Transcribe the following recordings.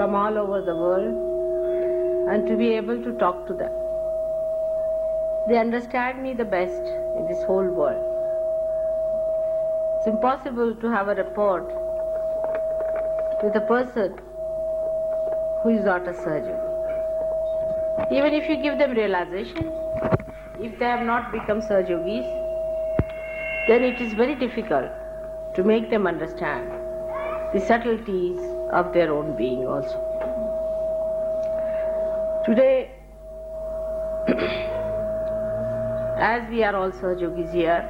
from all over the world and to be able to talk to them. They understand me the best in this whole world. It's impossible to have a rapport with a person who is not a surgeon. Even if you give them realization, if they have not become Surge Yogis, then it is very difficult to make them understand the subtleties of their own being also. Today, as we are all Surge Yogis here,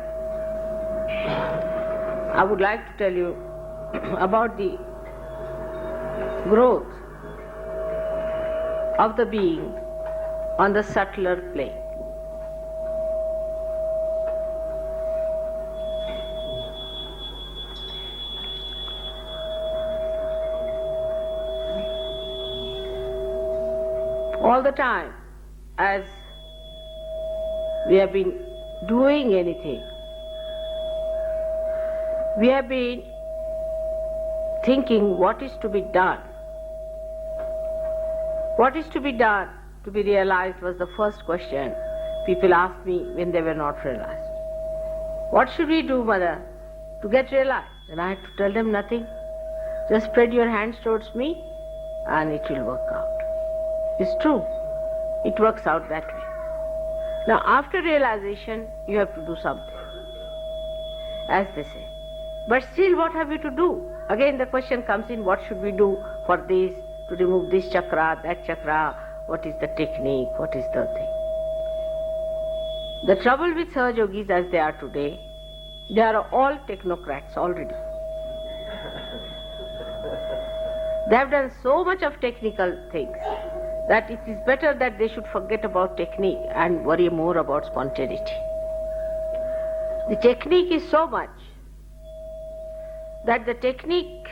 I would like to tell you about the growth of the being on the subtler plane. All the time, as we have been doing anything, we have been thinking what is to be done. What is to be done to be realized was the first question people asked me when they were not realized. What should we do, Mother, to get realized? And I had to tell them nothing. Just spread your hands towards me and it will work out. It's true. It works out that way. Now, after realization, you have to do something, as they say. But still, what have you to do? Again, the question comes in, what should we do for this, to remove this chakra, that chakra, what is the technique, what is the thing? The trouble with Surge Yogis as they are today, they are all technocrats already. They have done so much of technical things that it is better that they should forget about technique and worry more about spontaneity. The technique is so much that the technique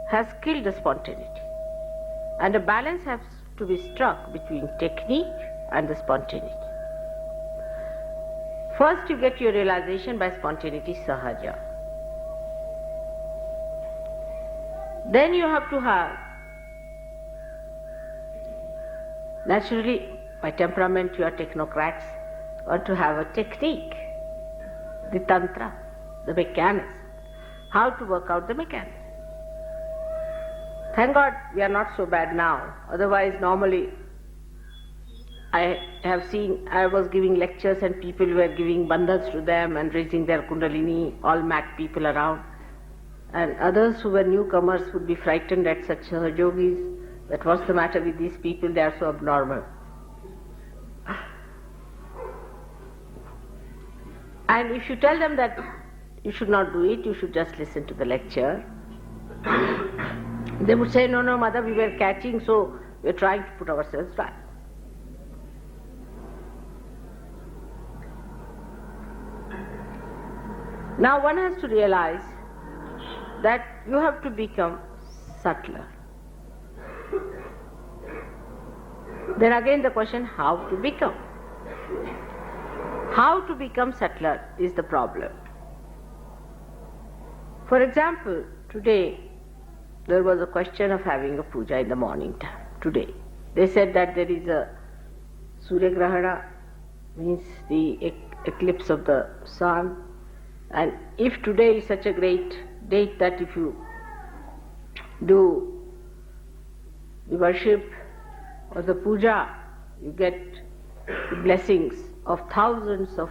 has killed the spontaneity, and a balance has to be struck between technique and the spontaneity. First you get your realization by spontaneity, sahaja. Then you have to have, naturally, by temperament you are technocrats, or to have a technique, the tantra, the mechanism, how to work out the mechanism. Thank God we are not so bad now. Otherwise, normally, I have seen, I was giving lectures and people were giving bandhans to them and raising their kundalini, all mad people around. And others who were newcomers would be frightened at such yogis, that what's the matter with these people, they are so abnormal. And if you tell them that you should not do it, you should just listen to the lecture, they would say, no, no, Mother, we were catching, so we are trying to put ourselves right. Now one has to realize that you have to become subtler. Then again the question, how to become? How to become subtler is the problem. For example, today there was a question of having a puja in the morning time. Today they said that there is a Surya Grahana, means the eclipse of the sun, and if today is such a great date that if you do the worship or the puja, you get the blessings of thousands of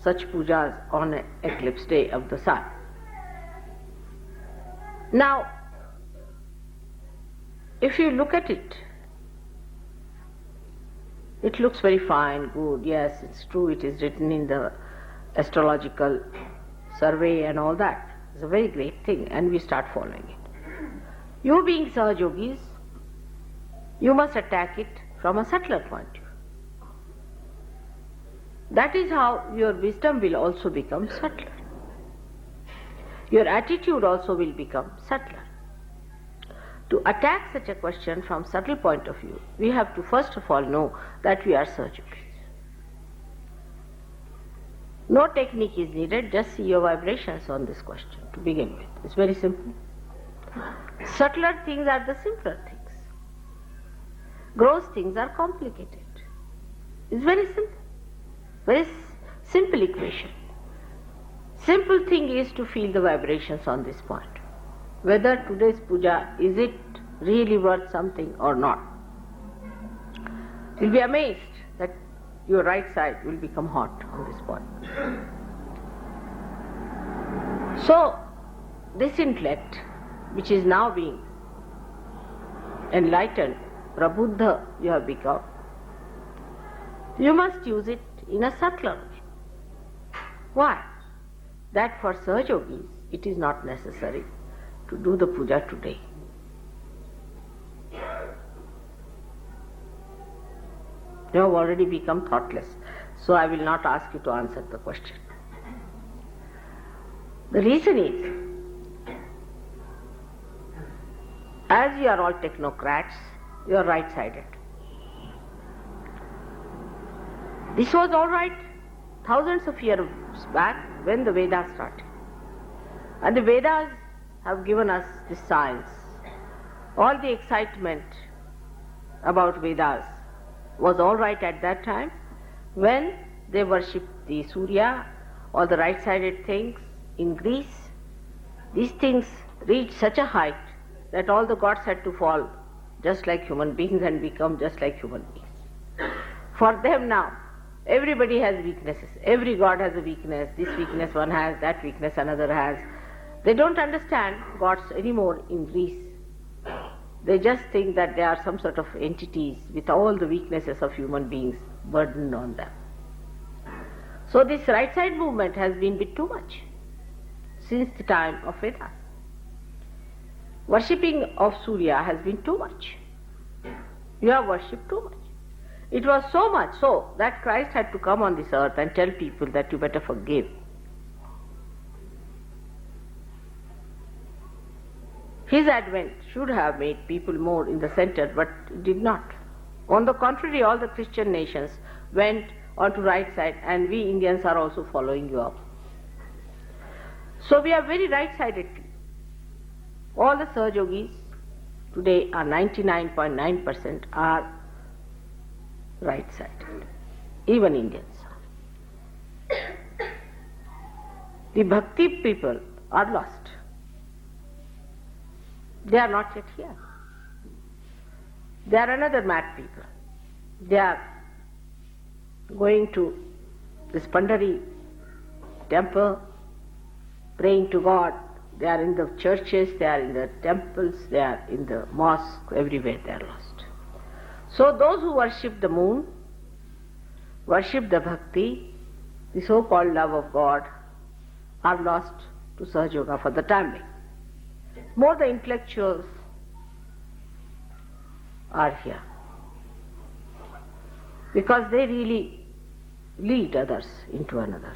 such pujas on an eclipse day of the sun. Now, if you look at it, it looks very fine, good, yes, it's true, it is written in the astrological survey and all that. It's a very great thing, and we start following it. You being Sahajogis, you must attack it from a subtler point of view. That is how your wisdom will also become subtler. Your attitude also will become subtler. To attack such a question from subtle point of view, we have to first of all know that we are Sahajogis. No technique is needed, just see your vibrations on this question to begin with. It's very simple. Subtler things are the simpler things. Gross things are complicated. It's very simple. Very simple equation. Simple thing is to feel the vibrations on this point. Whether today's puja, is it really worth something or not? You'll be amazed that your right side will become hot on this point. So, this intellect, which is now being enlightened, Prabuddha you have become, you must use it in a subtler way. Why? That for Sahajogis it is not necessary to do the puja today. You have already become thoughtless, so I will not ask you to answer the question. The reason is, as you are all technocrats, you are right-sided. This was all right thousands of years back when the Vedas started. And the Vedas have given us this science. All the excitement about Vedas was all right at that time when they worshipped the Surya, all the right-sided things in Greece. These things reached such a height that all the gods had to fall just like human beings and become just like human beings. For them now, everybody has weaknesses. Every god has a weakness. This weakness one has, that weakness another has. They don't understand gods anymore in Greece. They just think that they are some sort of entities with all the weaknesses of human beings burdened on them. So this right side movement has been a bit too much since the time of Vedas. Worshipping of Surya has been too much. You have worshipped too much. It was so much so that Christ had to come on this earth and tell people that you better forgive. His advent should have made people more in the center, but it did not. On the contrary, all the Christian nations went onto right side, and we Indians are also following you up. So we are very right-sided. All the Sahajogis today are 99.9% are right-sided. Even Indians are. The bhakti people are lost. They are not yet here. They are another mad people. They are going to this Pandari temple, praying to God. They are in the churches, they are in the temples, they are in the mosques, everywhere they are lost. So those who worship the moon, worship the bhakti, the so-called love of God, are lost to Sahaja Yoga for the time being. More the intellectuals are here, because they really lead others into another.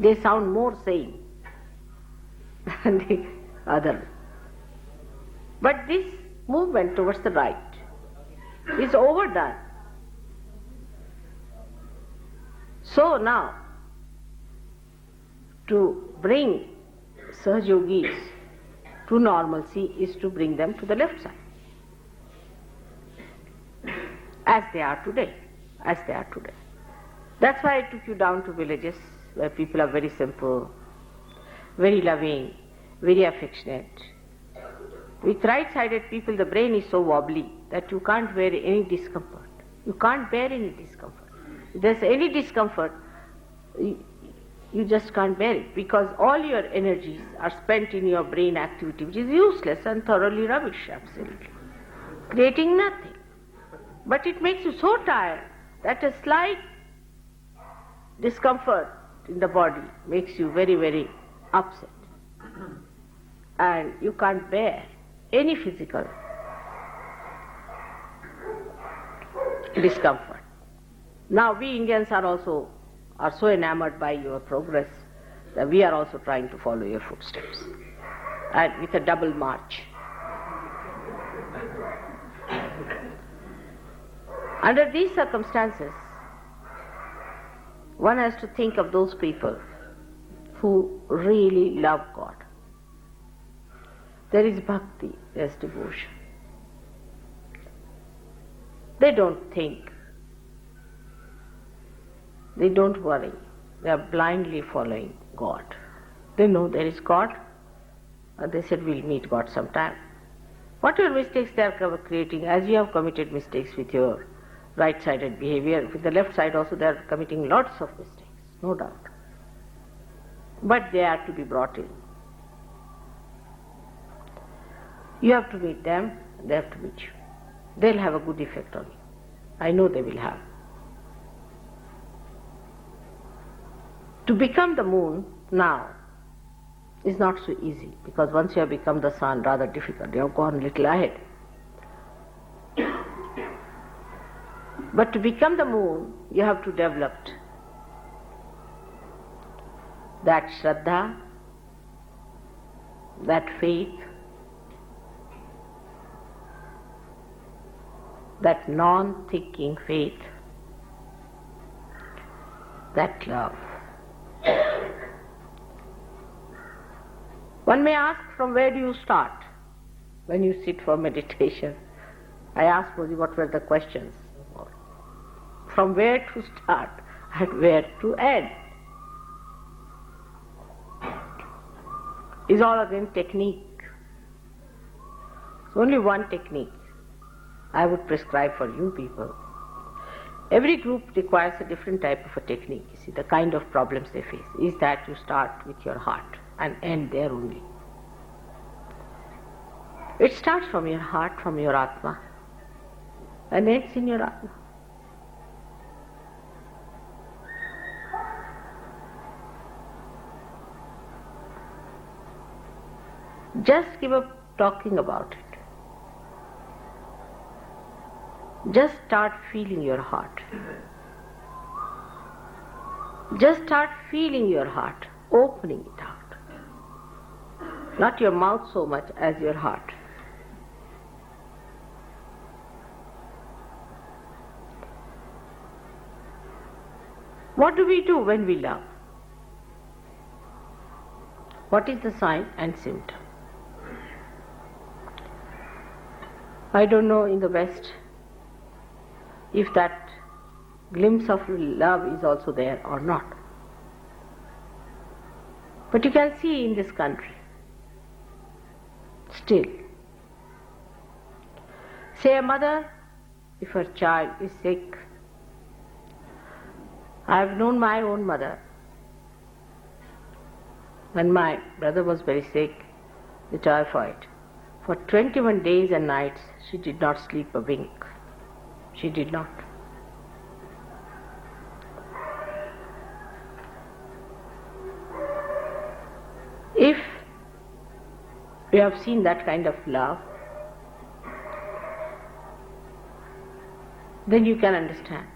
They sound more sane than the other. But this movement towards the right It's overdone. So now, to bring Sahaj Yogis to normalcy is to bring them to the left side. As they are today. That's why I took you down to villages where people are very simple, very loving, very affectionate. With right-sided people, the brain is so wobbly that you can't bear any discomfort. If there's any discomfort, you just can't bear it, because all your energies are spent in your brain activity, which is useless and thoroughly rubbish, absolutely, creating nothing. But it makes you so tired that a slight discomfort in the body makes you very, very upset. And you can't bear any physical discomfort. Now we Indians are so enamored by your progress that we are also trying to follow your footsteps, and with a double march. Under these circumstances, one has to think of those people who really love God. There is bhakti, there is devotion. They don't think, they don't worry, they are blindly following God. They know there is God, and they said we'll meet God sometime. Whatever mistakes they are creating, as you have committed mistakes with your right-sided behavior, with the left side also they are committing lots of mistakes, no doubt. But they are to be brought in. You have to meet them, they have to meet you. They'll have a good effect on you. I know they will have. To become the moon now is not so easy, because once you have become the sun, rather difficult. You have gone a little ahead. But to become the moon, you have to develop that Shraddha, that faith, that non-thinking faith, that love. One may ask, from where do you start when you sit for meditation? I asked Modi what were the questions. From where to start and where to end is all again technique. It's only one technique I would prescribe for you people. Every group requires a different type of a technique. You see, the kind of problems they face is that you start with your heart and end there only. It starts from your heart, from your Atma, and ends in your Atma. Just give up talking about it. Just start feeling your heart. Just start feeling your heart, opening it out. Not your mouth so much as your heart. What do we do when we love? What is the sign and symptom? I don't know in the West if that glimpse of love is also there or not. But you can see in this country, still. Say a mother, if her child is sick. I have known my own mother. When my brother was very sick, the typhoid, for 21 days and nights she did not sleep a wink. She did not. If you have seen that kind of love, then you can understand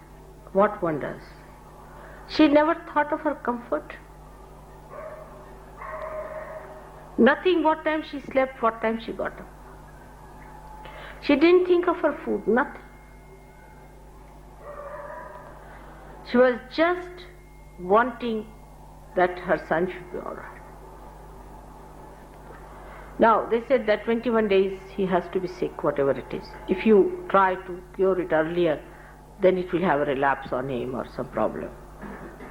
what wonders. She never thought of her comfort. Nothing, what time she slept, what time she got up. She didn't think of her food, nothing. She was just wanting that her son should be all right. Now, they said that 21 days he has to be sick, whatever it is. If you try to cure it earlier, then it will have a relapse on him or some problem.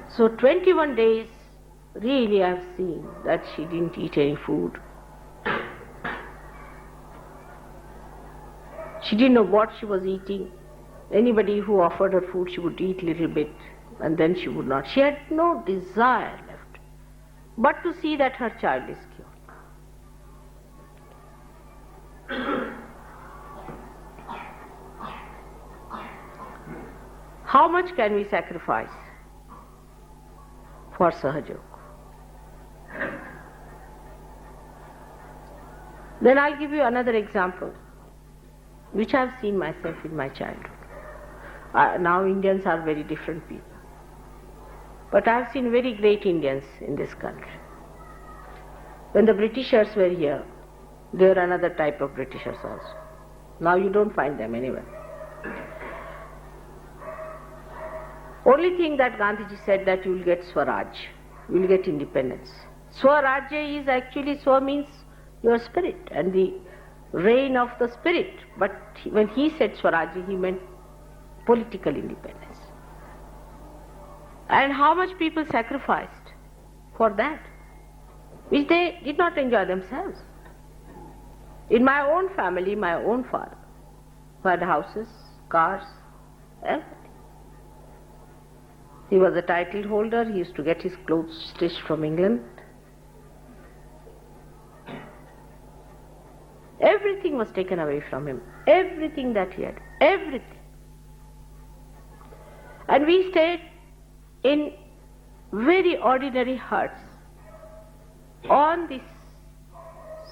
So 21 days, really I have seen that she didn't eat any food. She didn't know what she was eating. Anybody who offered her food, she would eat a little bit and then she would not. She had no desire left but to see that her child is cured. How much can we sacrifice for Sahajog? Then I'll give you another example, which I've seen myself in my childhood. Now Indians are very different people. But I've seen very great Indians in this country. When the Britishers were here, they were another type of Britishers also. Now you don't find them anywhere. Only thing that Gandhiji said that you will get Swaraj, you will get independence. Swarajya is actually, Swa means your spirit and the reign of the spirit. But when he said Swarajya, he meant political independence. And how much people sacrificed for that, which they did not enjoy themselves. In my own family, my own father, who had houses, cars, everything. He was a title holder, he used to get his clothes stitched from England. Everything was taken away from him, everything that he had, everything. And we stayed in very ordinary huts on this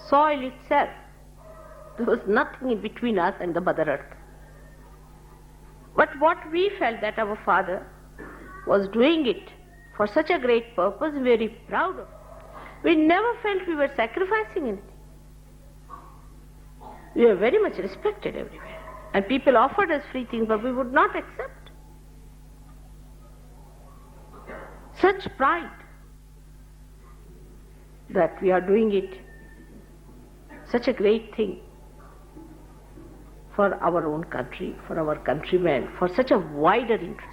soil itself. There was nothing in between us and the Mother Earth. But what we felt that our father was doing it for such a great purpose, very proud of it. We never felt we were sacrificing anything. We were very much respected everywhere. And people offered us free things, but we would not accept. Such pride that we are doing it, such a great thing for our own country, for our countrymen, for such a wider interest.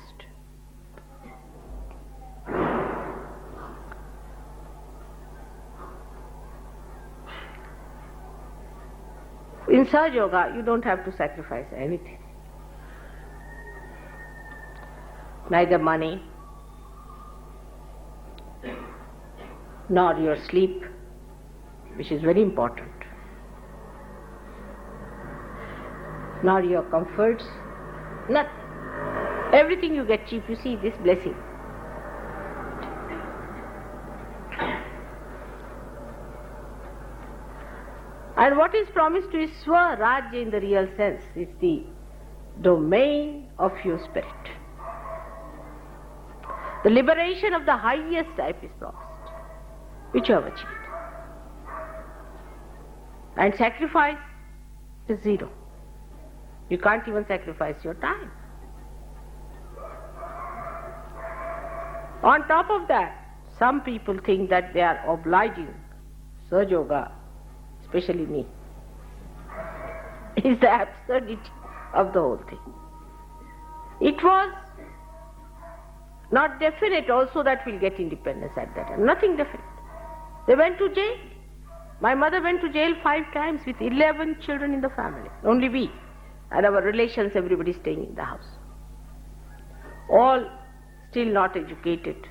In Sahaja Yoga, you don't have to sacrifice anything. Neither money, nor your sleep, which is very important, nor your comforts, nothing. Everything you get cheap. You see this blessing. And what is promised to is Swarajya in the real sense. It's the domain of your spirit. The liberation of the highest type is promised, which you have achieved. And sacrifice is zero. You can't even sacrifice your time. On top of that, some people think that they are obliging Sahaja Yoga, especially me, is the absurdity of the whole thing. It was not definite also that we'll get independence at that time. Nothing definite. They went to jail. My mother went to jail 5 times with 11 children in the family. Only we and our relations, everybody staying in the house. All still not educated.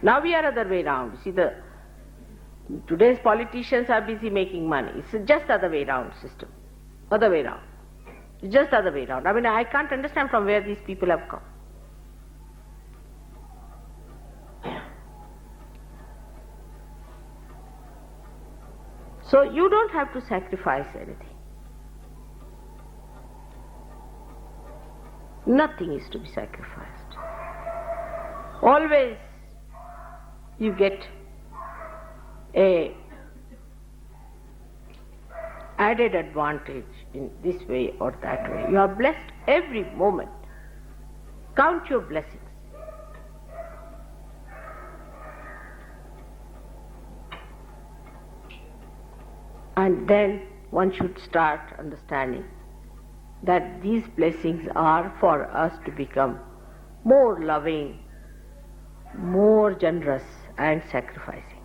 Now we are other way around. See, today's politicians are busy making money. It's just other way around system. Other way around. It's just other way around. I mean, I can't understand from where these people have come. So you don't have to sacrifice anything. Nothing is to be sacrificed. Always you get a added advantage in this way or that way. You are blessed every moment Count your blessings. And then one should start understanding that these blessings are for us to become more loving, more generous and sacrificing.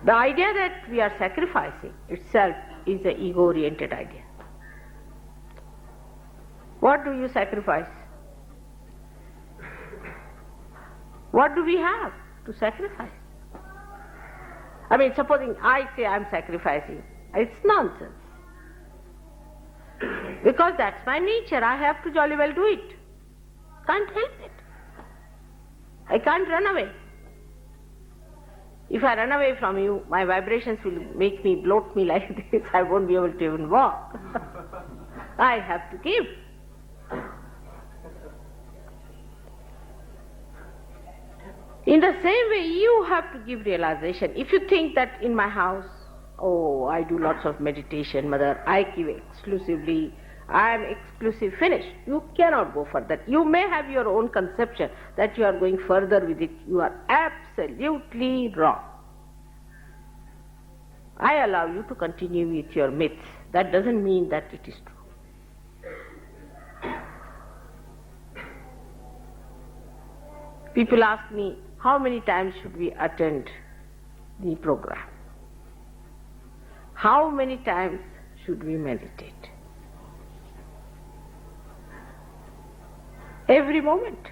The idea that we are sacrificing itself is an ego-oriented idea. What do you sacrifice? What do we have to sacrifice? I mean, supposing I say I'm sacrificing, it's nonsense. Because that's my nature, I have to jolly well do it. Can't help it. I can't run away. If I run away from you, my vibrations will make me, bloat me like this, I won't be able to even walk. I have to give. In the same way, you have to give realization. If you think that in my house, oh, I do lots of meditation, mother, I give exclusively, I am exclusive, finished. You cannot go further. You may have your own conception that you are going further with it. You are absolutely wrong. I allow you to continue with your myths. That doesn't mean that it is true. People ask me, how many times should we attend the program? How many times should we meditate? Every moment.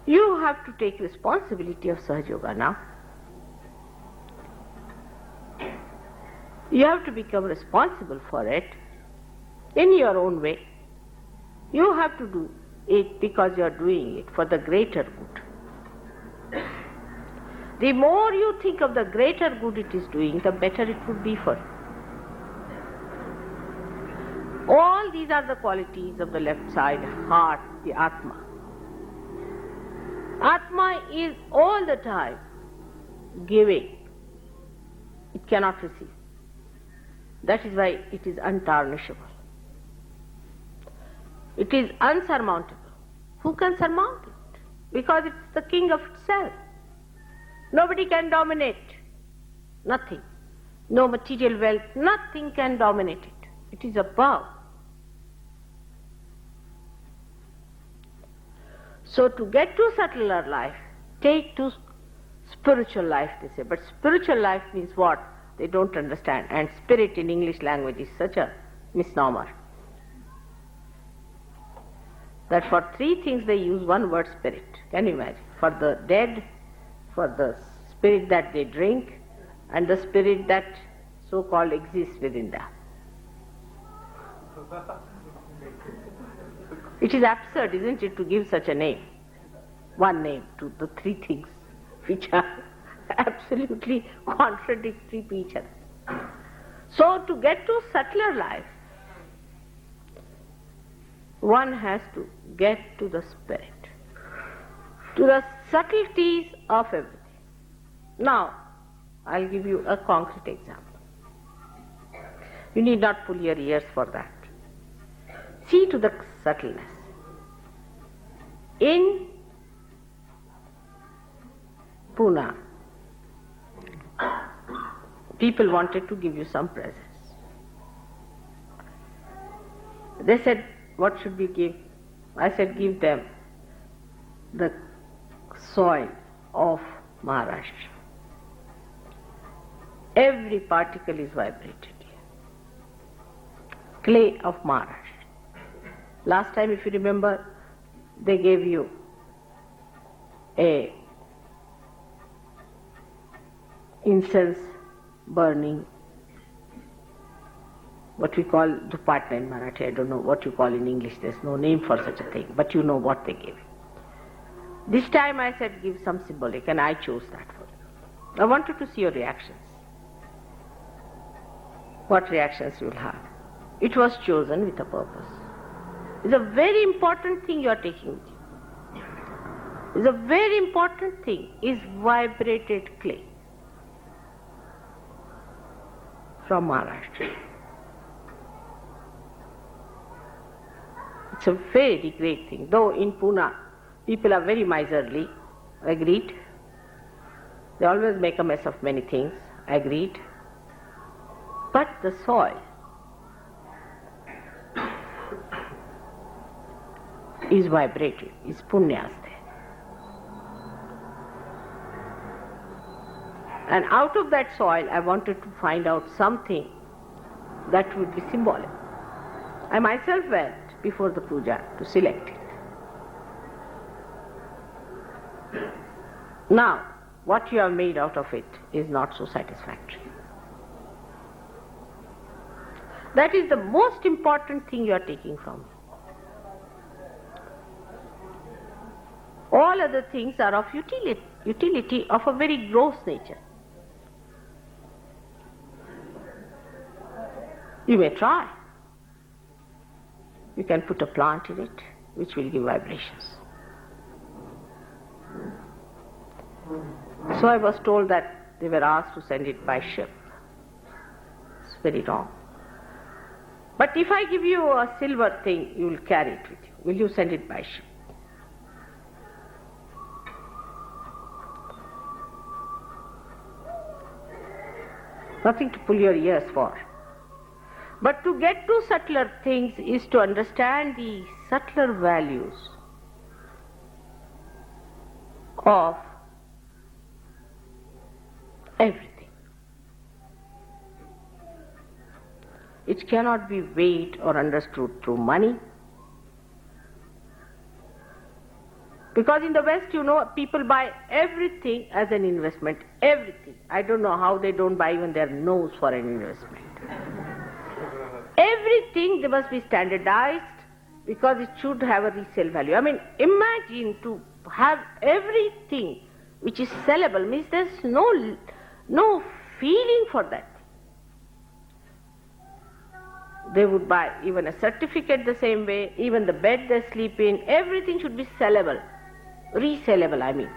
You have to take responsibility of Sahaja Yoga now. You have to become responsible for it in your own way. You have to do it because you are doing it for the greater good. The more you think of the greater good it is doing, the better it would be for you. All these are the qualities of the left side, heart, the Atma. Atma is all the time giving. It cannot receive. That is why it is untarnishable. It is unsurmountable. Who can surmount it? Because it's the king of itself. Nobody can dominate. Nothing. No material wealth, nothing can dominate it. It is above. So to get to subtler life, take to spiritual life, they say. But spiritual life means what? They don't understand. And spirit in English language is such a misnomer. That for three things they use one word, spirit. Can you imagine? For the dead, for the spirit that they drink, and the spirit that so-called exists within them. It is absurd, isn't it, to give such a name, one name to the three things which are absolutely contradictory to each other. So to get to subtler life, one has to get to the spirit, to the subtleties of everything. Now, I'll give you a concrete example. You need not pull your ears for that. See to the subtleness. In Pune, people wanted to give you some presents. They said, what should we give? I said, give them the soil of Maharashtra. Every particle is vibrated here. Clay of Maharashtra. Last time, if you remember, they gave you a incense burning, what we call dupatta in Marathi. I don't know what you call in English. There's no name for such a thing, but you know what they gave. This time I said give some symbolic, and I chose that for you. I wanted to see your reactions. What reactions you will have. It was chosen with a purpose. It's a very important thing you are taking with you. It's a very important thing is vibrated clay from Maharashtra. It's a very great thing. Though in Pune, people are very miserly, agreed. They always make a mess of many things, agreed. But the soil is vibrating, is punyas there. And out of that soil, I wanted to find out something that would be symbolic. I myself went before the puja to select it. Now, what you have made out of it is not so satisfactory. That is the most important thing you are taking from me. All other things are of utility of a very gross nature. You may try. You can put a plant in it which will give vibrations. So I was told that they were asked to send it by ship. It's very wrong. But if I give you a silver thing, you will carry it with you. Will you send it by ship? Nothing to pull your ears for. But to get to subtler things is to understand the subtler values of everything. It cannot be weighed or understood through money. Because in the West, people buy everything as an investment. Everything. I don't know how they don't buy even their nose for an investment. Everything they must be standardized because it should have a resale value. I mean, imagine to have everything which is sellable means there's no feeling for that. They would buy even a certificate the same way, even the bed they sleep in, everything should be sellable, resellable, I mean.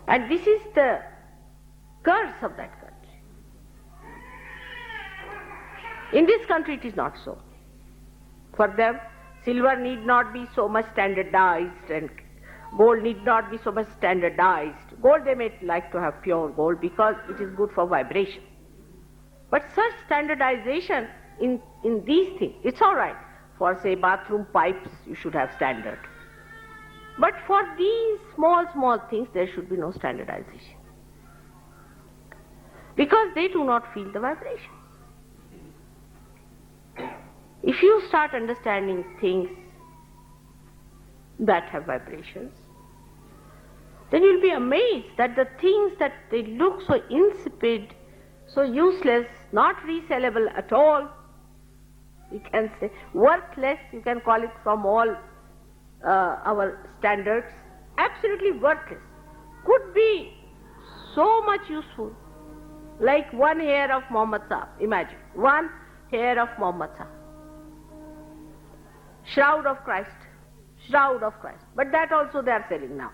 And this is the curse of that country. In this country it is not so. For them, silver need not be so much standardized and gold need not be so much standardized. Gold they may like to have pure gold because it is good for vibration. But such standardization in these things, it's all right. For say bathroom pipes, you should have standard. But for these small things, there should be no standardization. Because they do not feel the vibration. If you start understanding things that have vibrations, then you'll be amazed that the things that they look so insipid, so useless, not resellable at all, you can say worthless, you can call it from all our standards, absolutely worthless, could be so much useful. Like one hair of Muhammad Sahib, imagine, one hair of Muhammad Sahib. Shroud of Christ. But that also they are selling now.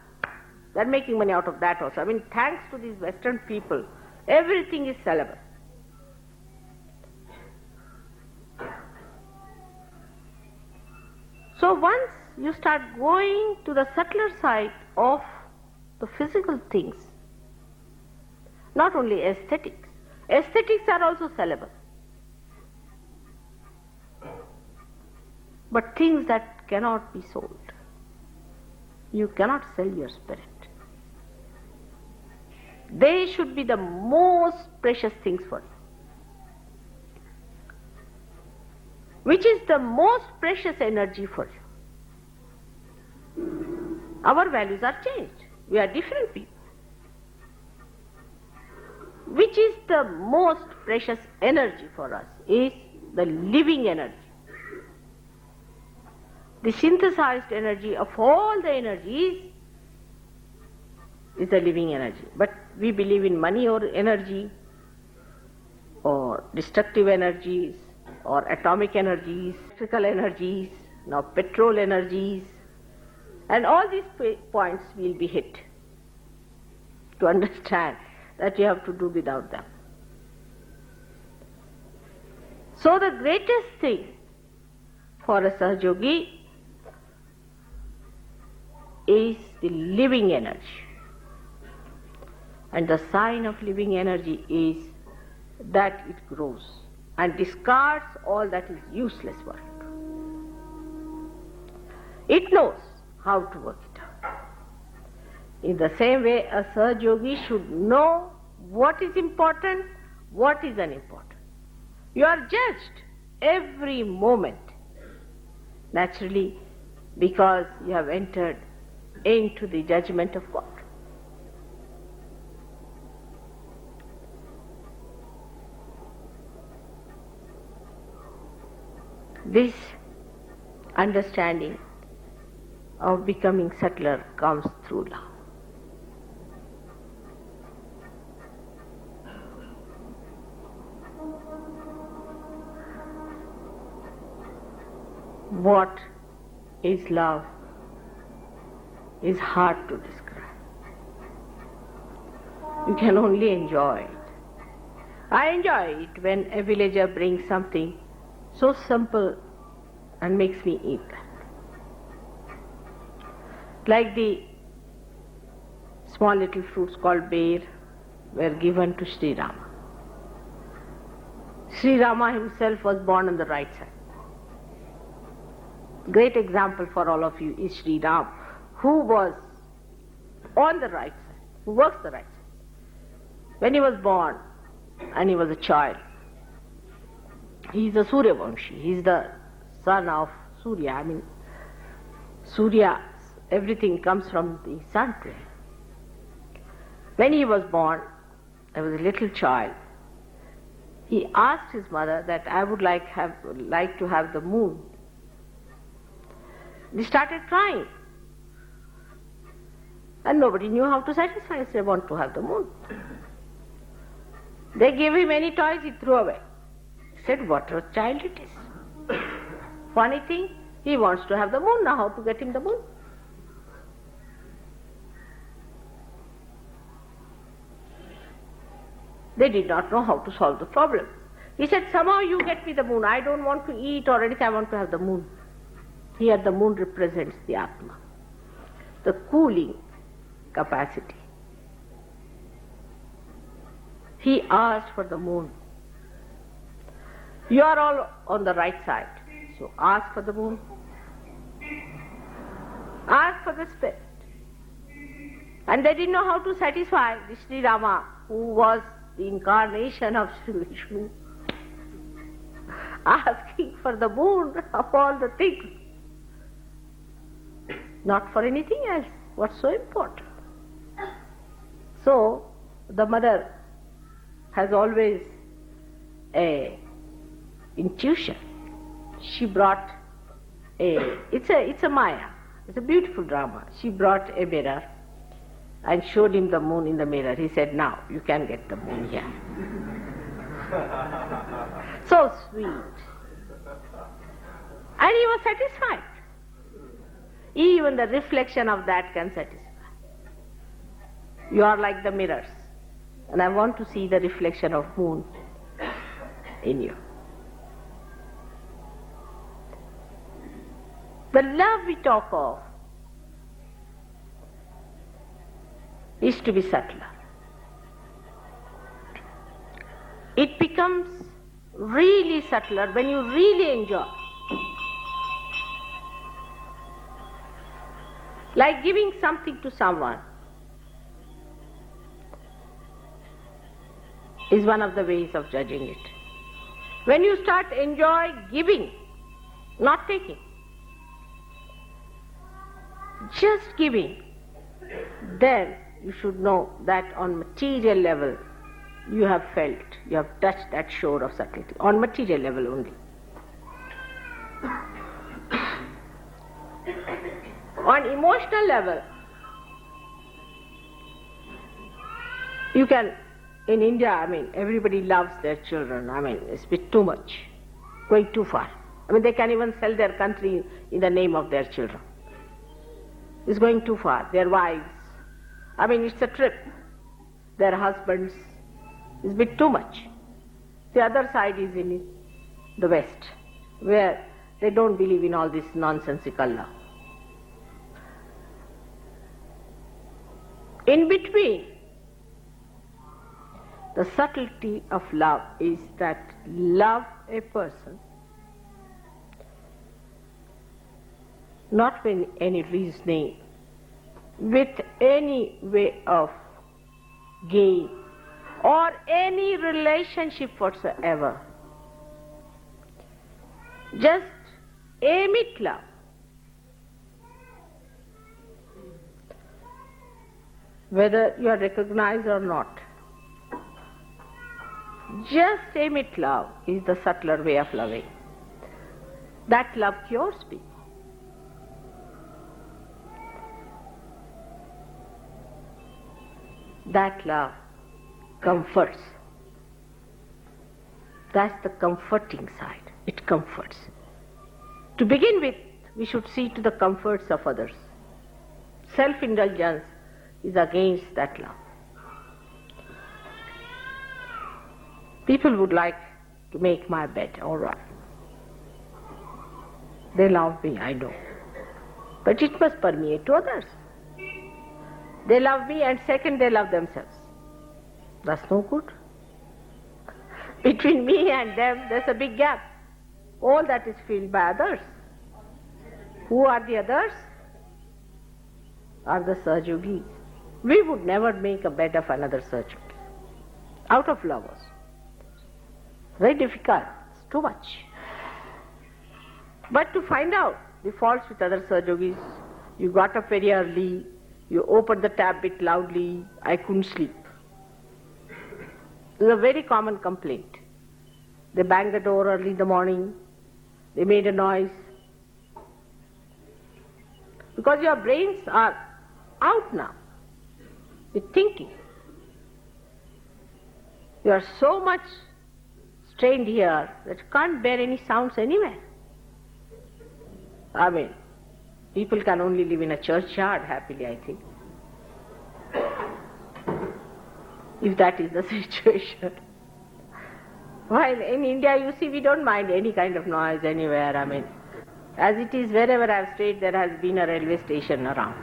They are making money out of that also. I mean, thanks to these Western people, everything is sellable. So once you start going to the subtler side of the physical things, not only aesthetics are also sellable. But things that cannot be sold. You cannot sell your spirit. They should be the most precious things for you. Which is the most precious energy for you. Our values are changed. We are different people. Which is the most precious energy for us is the living energy. The synthesized energy of all the energies is the living energy. But we believe in money or energy, or destructive energies, or atomic energies, electrical energies, now petrol energies, and all these points will be hit to understand that you have to do without them. So the greatest thing for a Sahajogi is the living energy. And the sign of living energy is that it grows and discards all that is useless work. It knows how to work it out. In the same way, a Sahajogi should know what is important, what is unimportant. You are judged every moment, naturally, because you have entered into the judgment of God. This understanding of becoming subtler comes through love. What is love is hard to describe. You can only enjoy it. I enjoy it when a villager brings something so simple and makes me eat that. Like the small little fruits called bear were given to Sri Rama. Sri Rama himself was born on the right side. Great example for all of you is Sri Ram, who was on the right side, who works the right side. When he was born and he was a child, he is a Suryavamshi, he is the son of Surya. Surya, everything comes from the sun to him. When he was born, I was a little child, he asked his mother that I would like to have the moon. They started crying. And nobody knew how to satisfy us. They want to have the moon. They gave him any toys, he threw away. He said, what a child it is. Funny thing, he wants to have the moon. Now how to get him the moon? They did not know how to solve the problem. He said, somehow you get me the moon. I don't want to eat or anything, I want to have the moon. Here the moon represents the Atma, the cooling capacity. He asked for the moon. You are all on the right side, so ask for the moon. Ask for the spirit. And they didn't know how to satisfy the Sri Rama, who was the incarnation of Sri Vishnu, asking for the moon of all the things. Not for anything else. What's so important? So, the mother has always a intuition. She brought it's a Maya. It's a beautiful drama. She brought a mirror and showed him the moon in the mirror. He said, now you can get the moon here. So sweet. And he was satisfied. Even the reflection of that can satisfy. You are like the mirrors, and I want to see the reflection of moon in you. The love we talk of is to be subtler. It becomes really subtler when you really enjoy. Like giving something to someone is one of the ways of judging it. When you start enjoy giving, not taking, just giving, then you should know that on material level you have felt, you have touched that shore of subtlety, on material level only. On emotional level, you can, in India, everybody loves their children. It's a bit too much, going too far. They can even sell their country in the name of their children. It's going too far. Their wives, it's a trip. Their husbands, it's a bit too much. The other side is in it. the West, where they don't believe in all this nonsensical love. In between, the subtlety of love is that love a person not with any reasoning, with any way of gain or any relationship whatsoever. Just aim at love. Whether you are recognized or not, just aim at love is the subtler way of loving. That love cures people. That love comforts. That's the comforting side. It comforts. To begin with, we should see to the comforts of others. Self-indulgence is against that love. People would like to make my bed, all right. They love me, I know. But it must permeate to others. They love me, and second, they love themselves. That's no good. Between me and them, there's a big gap. All that is filled by others. Who are the others? Are the Sahajogis. We would never make a bed of another Sahajogi. Out of lovers. Very difficult. It's too much. But to find out the faults with other Sahajogis, you got up very early, you opened the tap bit loudly, I couldn't sleep. This is a very common complaint. They banged the door early in the morning, they made a noise. Because your brains are out now with thinking. You are so much strained here that you can't bear any sounds anywhere. I mean, people can only live in a churchyard happily, I think. If that is the situation. While in India, you see, we don't mind any kind of noise anywhere. I mean, as it is, wherever I've stayed, there has been a railway station around.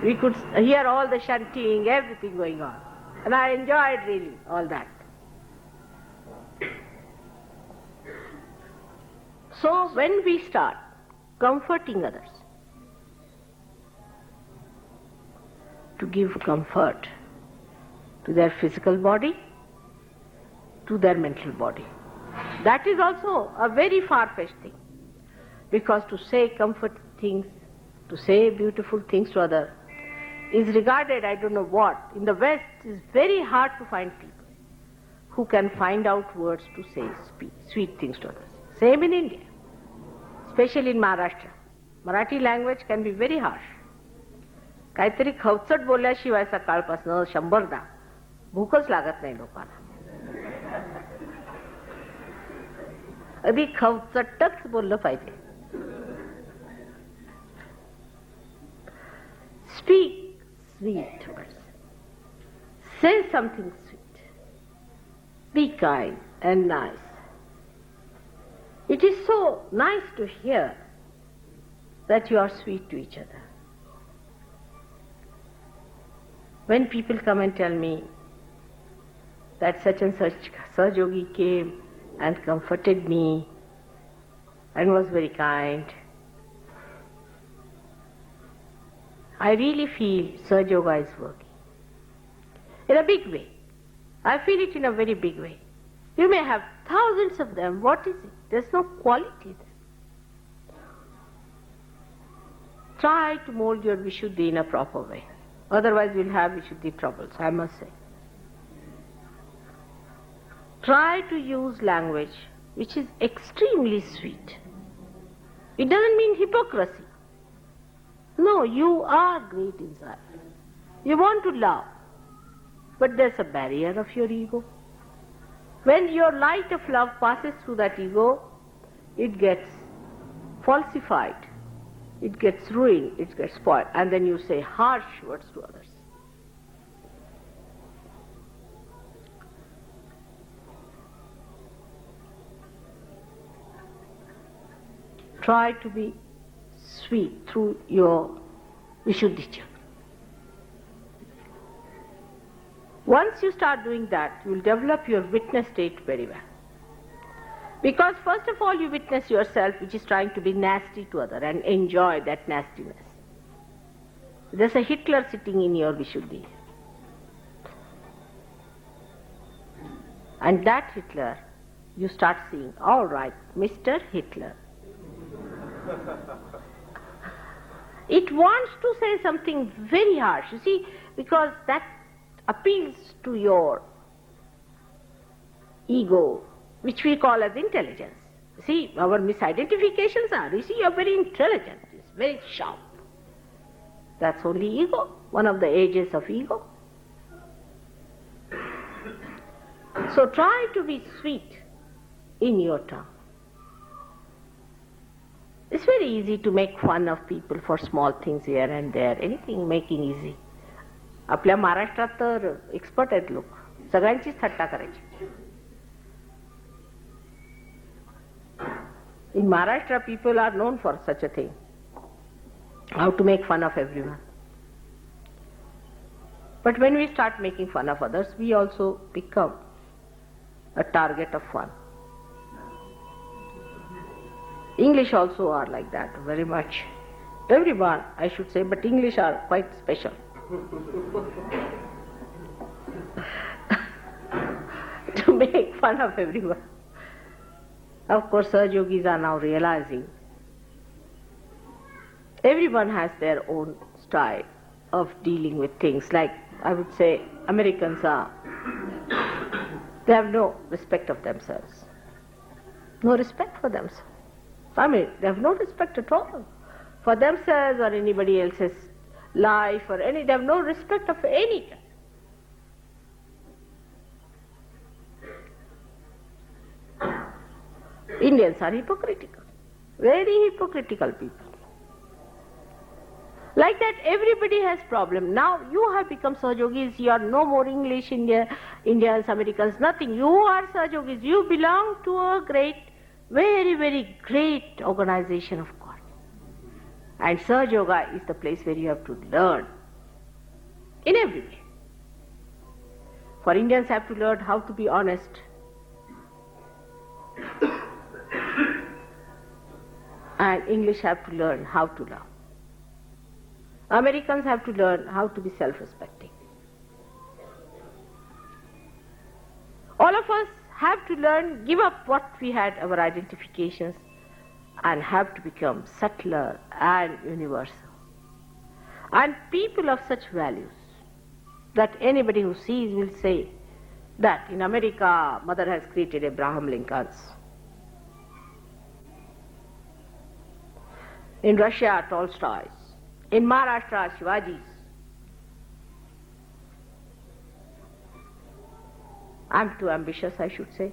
We could hear all the chanting, everything going on. And I enjoyed really all that. So when we start comforting others, to give comfort to their physical body, to their mental body, that is also a very far-fetched thing. Because to say comforting things, to say beautiful things to others, is regarded, I don't know what, in the West is very hard to find people who can find out words to say sweet things to others. Same in India, especially in Maharashtra. Marathi language can be very harsh. काहीतरी खवचट बोलल्याशिवाय सकाळपासून 100दा भूकच लागत नाही लोकांना. अगदी खवचटच बोललं पाहिजे. Speak sweet words. Say something sweet. Be kind and nice. It is so nice to hear that you are sweet to each other. When people come and tell me that such and such Sahajogi came and comforted me and was very kind, I really feel Sahaja is working. In a big way. I feel it in a very big way. You may have thousands of them. What is it? There's no quality there. Try to mold your Vishuddhi in a proper way. Otherwise you'll have Vishuddhi troubles, I must say. Try to use language which is extremely sweet. It doesn't mean hypocrisy. No, you are great inside. You want to love, but there's a barrier of your ego. When your light of love passes through that ego, it gets falsified, it gets ruined, it gets spoiled, and then you say harsh words to others. try to be sweet through your Vishuddhi chakra. Once you start doing that, you will develop your witness state very well. Because first of all, you witness yourself, which is trying to be nasty to other, and enjoy that nastiness. There's a Hitler sitting in your Vishuddhi. And that Hitler, you start seeing, all right, Mr. Hitler. It wants to say something very harsh, you see, because that appeals to your ego, which we call as intelligence. See, our misidentifications are, you see, you're very intelligent, it's very sharp. That's only ego, one of the ages of ego. So try to be sweet in your tongue. It's very easy to make fun of people for small things here and there, anything making easy. आपल्या महाराष्ट्रात तर expert आहेत लोक, सगळ्यांचीच थट्टा करायची. In Maharashtra, people are known for such a thing, how to make fun of everyone. But when we start making fun of others, we also become a target of fun. English also are like that, very much. Everyone, I should say, but English are quite special. To make fun of everyone. Of course, Saj Yogis are now realizing everyone has their own style of dealing with things. Like, I would say, Americans are, they have no respect of themselves. No respect for themselves. I mean, they have no respect at all for themselves or anybody else's life or any, they have no respect of any kind. Indians are hypocritical, very hypocritical people. Like that, everybody has problem. Now you have become Sahajogis, you are no more English, Indians, Americans, nothing. You are Sahajogis, you belong to a great, very, very great organization of God. And Sahaja Yoga is the place where you have to learn in every way. For Indians have to learn how to be honest. And English have to learn how to love. Americans have to learn how to be self-respecting. All of us have to learn, give up what we had, our identifications, and have to become subtler and universal. And people of such values that anybody who sees will say that in America, Mother has created Abraham Lincolns. In Russia, Tolstoy's. In Maharashtra, Shivaji's. I'm too ambitious, I should say.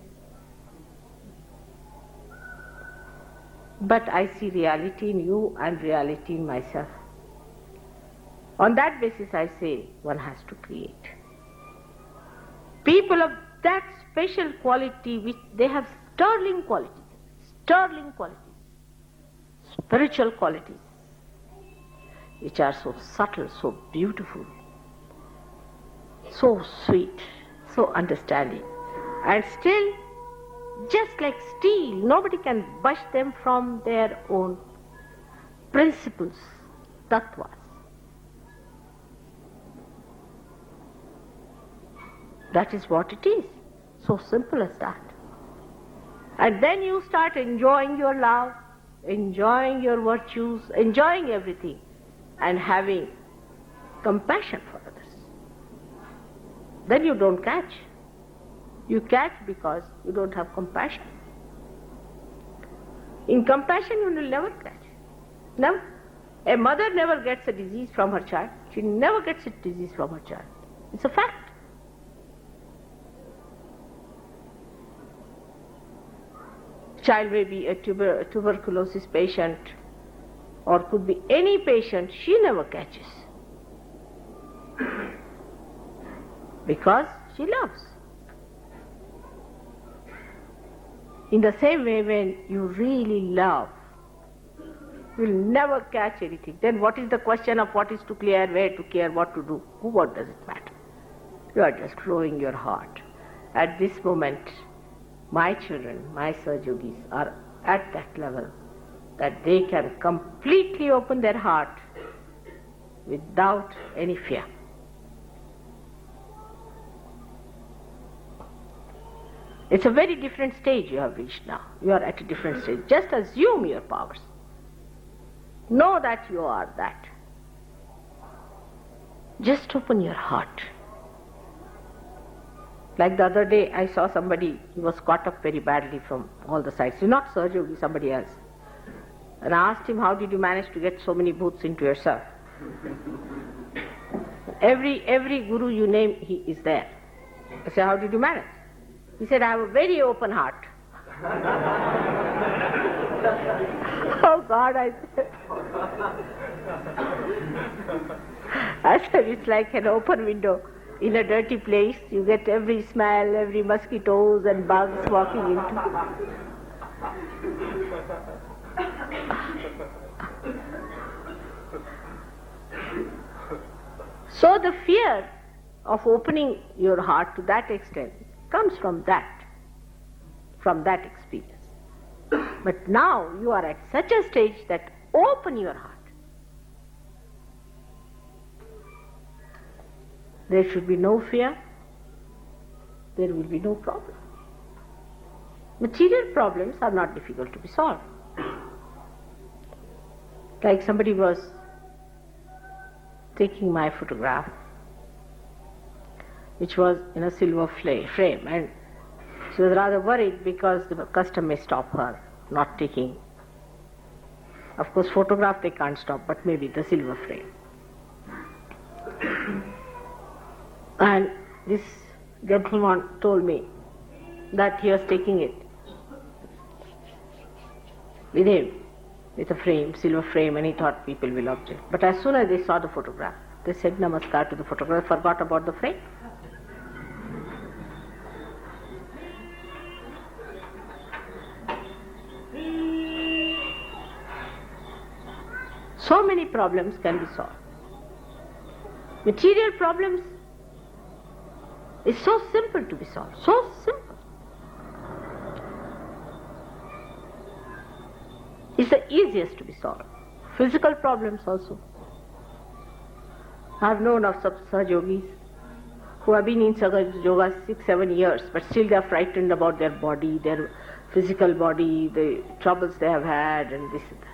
But I see reality in you and reality in myself. On that basis, I say one has to create. People of that special quality, which they have sterling qualities, spiritual qualities, which are so subtle, so beautiful, so sweet, so understanding, and still just like steel, nobody can budge them from their own principles, tattvas. That is what it is, so simple as that. And then you start enjoying your love, enjoying your virtues, enjoying everything, and having compassion for others. Then you don't catch. You catch because you don't have compassion. In compassion you will never catch. Never. A mother never gets a disease from her child. She never gets a disease from her child. It's a fact. Child may be a tuberculosis patient or could be any patient, she never catches. Because she loves. In the same way, when you really love, You will never catch anything. Then what is the question of what is to clear, where to clear, what to do? What does it matter? You are just flowing your heart. At this moment, my children, my Sahajogis are at that level that they can completely open their heart without any fear. It's a very different stage you have reached now. You are at a different stage. Just assume your powers. Know that you are that. Just open your heart. Like the other day, I saw somebody, he was caught up very badly from all the sides. Not Sahajogi, somebody else. And I asked him, how did you manage to get so many bhoots into yourself? Every guru you name, he is there. I said, how did you manage? He said, I have a very open heart. Oh God, I said, it's like an open window. In a dirty place, you get every smell, every mosquitoes and bugs walking into. So the fear of opening your heart to that extent comes from that experience. But now you are at such a stage that open your heart. There should be no fear, there will be no problem. Material problems are not difficult to be solved. Like somebody was taking my photograph, which was in a silver frame, and she was rather worried because the custom may stop her not taking. Of course, photograph they can't stop, but maybe the silver frame. And this gentleman told me that he was taking it with him, with a frame, silver frame, and he thought people will object. But as soon as they saw the photograph, they said namaskar to the photograph, forgot about the frame. So many problems can be solved. Material problems is so simple to be solved, so simple. It's the easiest to be solved. Physical problems also. I have known of some Sahajogis who have been in Sahaja Yoga 6-7 years, but still they are frightened about their body, their physical body, the troubles they have had, and this and that.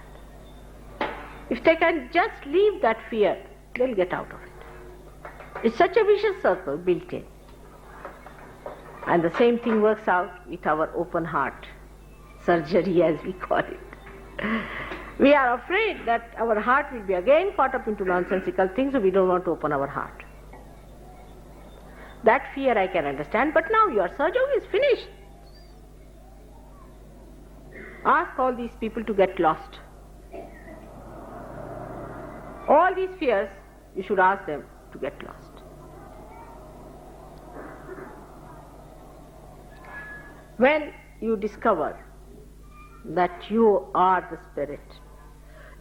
If they can just leave that fear, they'll get out of it. It's such a vicious circle built in. And the same thing works out with our open heart surgery, as we call it. We are afraid that our heart will be again caught up into nonsensical things, so we don't want to open our heart. That fear I can understand, but now your Sahaja is finished. Ask all these people to get lost. All these fears, you should ask them to get lost. When you discover that you are the spirit,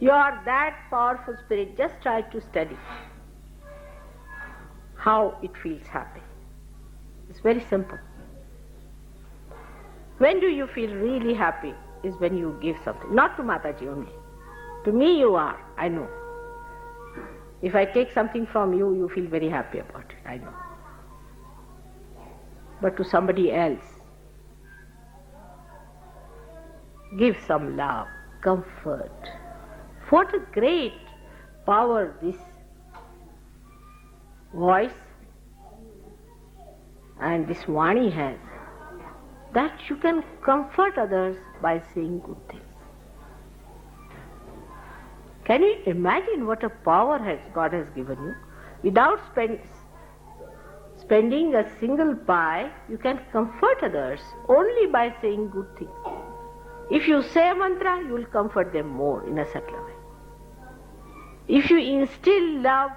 you are that powerful spirit, just try to study how it feels happy. It's very simple. When do you feel really happy is when you give something. Not to Mataji only. To me you are, I know. If I take something from you, you feel very happy about it, I know. But to somebody else, give some love, comfort. What a great power this voice and this Vani has, that you can comfort others by saying good things. Can you imagine what a power God has given you? Without spending a single pi, you can comfort others only by saying good things. If you say a mantra, you will comfort them more in a subtler way. If you instill love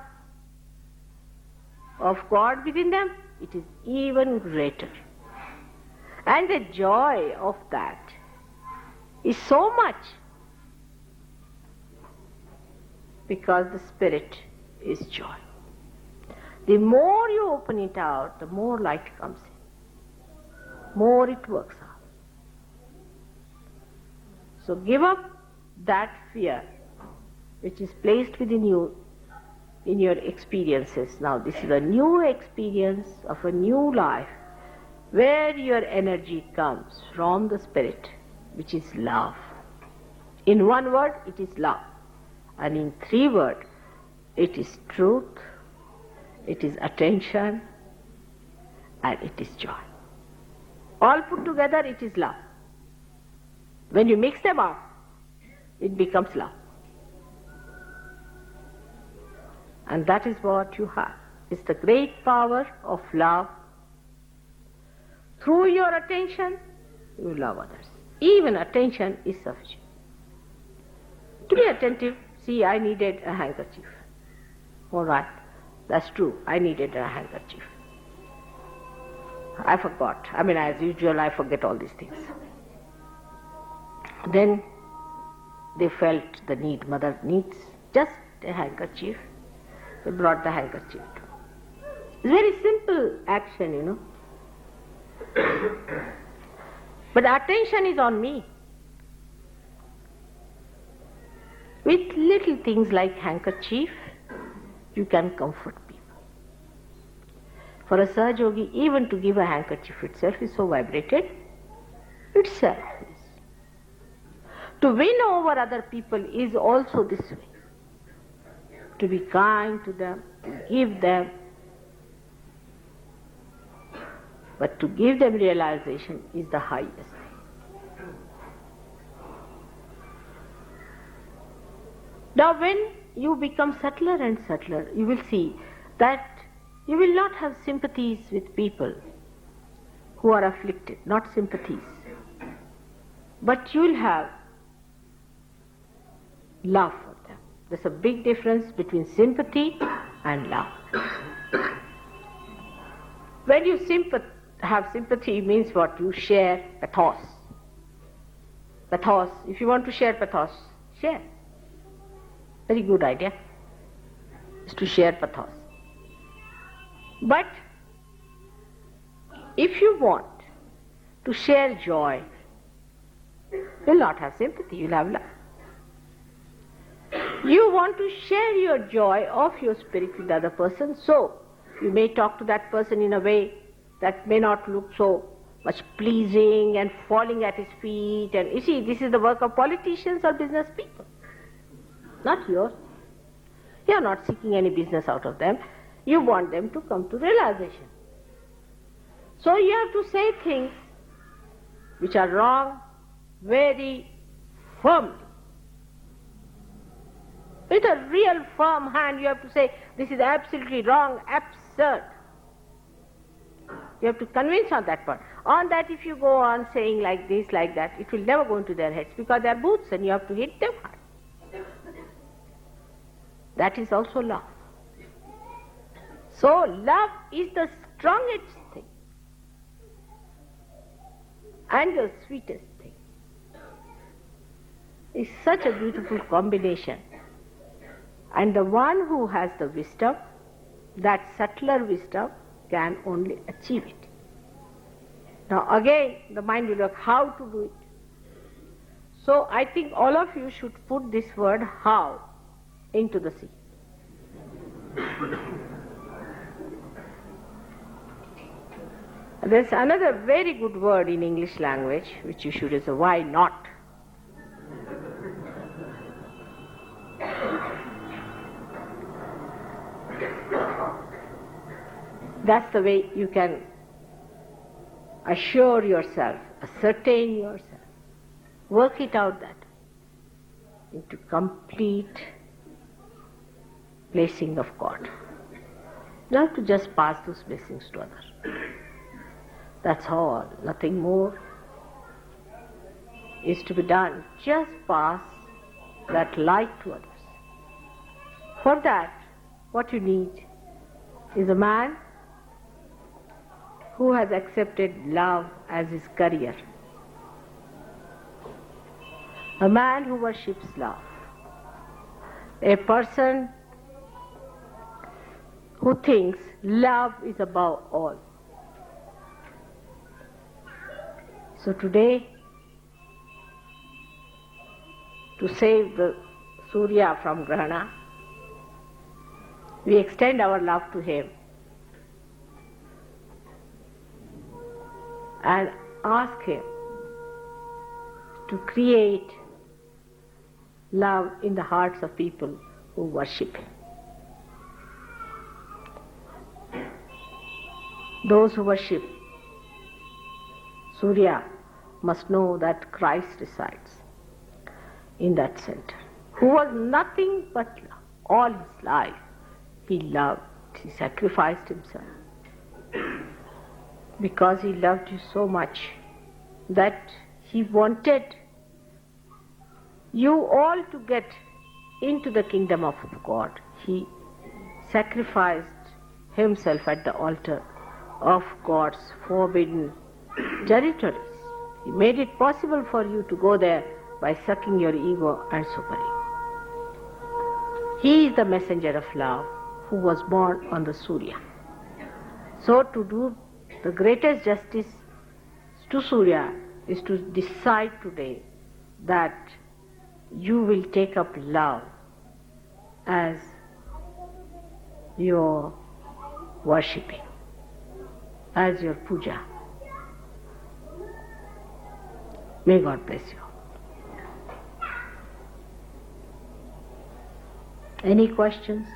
of God within them, it is even greater. And the joy of that is so much because the spirit is joy. The more you open it out, the more light comes in, more it works out. So give up that fear which is placed within you in your experiences. Now this is a new experience of a new life where your energy comes from the spirit, which is love. In one word, it is love. And in three words, it is truth, it is attention, and it is joy. All put together, it is love. When you mix them up, it becomes love. And that is what you have. It's the great power of love. Through your attention, you love others. Even attention is sufficient. To be attentive, see, I needed a handkerchief. All right, that's true, I needed a handkerchief. I forgot. As usual, I forget all these things. Then they felt the need. Mother needs just a handkerchief. They brought the handkerchief. It's a very simple action, But the attention is on me. With little things like handkerchief, you can comfort people. For a Sahaja Yogi, even to give a handkerchief itself is so vibrated, itself is. To win over other people is also this way. To be kind to them, to give them. But to give them realization is the highest. Now when you become subtler and subtler, you will see that you will not have sympathies with people who are afflicted, not sympathies. But you will have love for them. There's a big difference between sympathy and love. When you have sympathy, means what? You share pathos. Pathos. If you want to share pathos, share. Very good idea is to share pathos. But if you want to share joy, you'll not have sympathy, you'll have love. You want to share your joy of your spirit with the other person, so you may talk to that person in a way that may not look so much pleasing and falling at his feet. And you see, this is the work of politicians or business people, not yours. You are not seeking any business out of them. You want them to come to realization. So you have to say things which are wrong very firmly. With a real firm hand you have to say, this is absolutely wrong, absurd. You have to convince on that part. On that, if you go on saying like this, like that, it will never go into their heads because they are boots and you have to hit them hard. That is also love. So love is the strongest thing and the sweetest thing. It's such a beautiful combination. And the one who has the wisdom, that subtler wisdom, can only achieve it. Now again, the mind will work how to do it. So I think all of you should put this word how into the sea. There's another very good word in English language which you should use, why not? That's the way you can assure yourself, ascertain yourself, work it out that into complete blessing of God. You have to just pass those blessings to others. That's all, nothing more is to be done. Just pass that light to others. For that, what you need is a man who has accepted love as his career. A man who worships love. A person who thinks love is above all. So today, to save the Surya from Grahana, we extend our love to him and ask him to create love in the hearts of people who worship him. Those who worship Surya must know that Christ resides in that center, who was nothing but love. All his life he loved, he sacrificed himself because he loved you so much that he wanted you all to get into the kingdom of God. He sacrificed himself at the altar of God's forbidden territories. He made it possible for you to go there by sucking your ego and super-ego. He is the messenger of love who was born on the Surya. So to do the greatest justice to Surya is to decide today that you will take up love as your worshipping, as your puja. May God bless you. Any questions?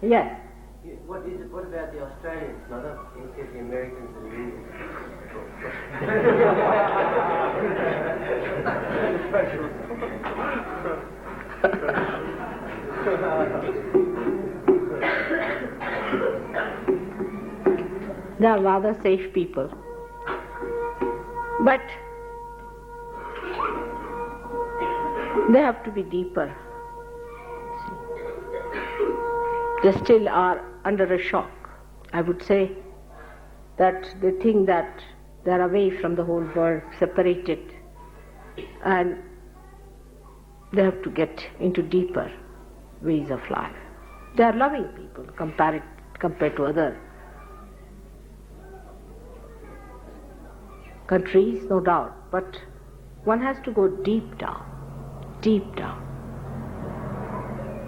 Yes. What about the Australians, Mother? You said the Americans and the Indians. They are rather safe people. But they have to be deeper. They still are under a shock. I would say that they think that they are away from the whole world, separated, and they have to get into deeper ways of life. They are loving people compared to other countries, no doubt, but one has to go deep down, deep down.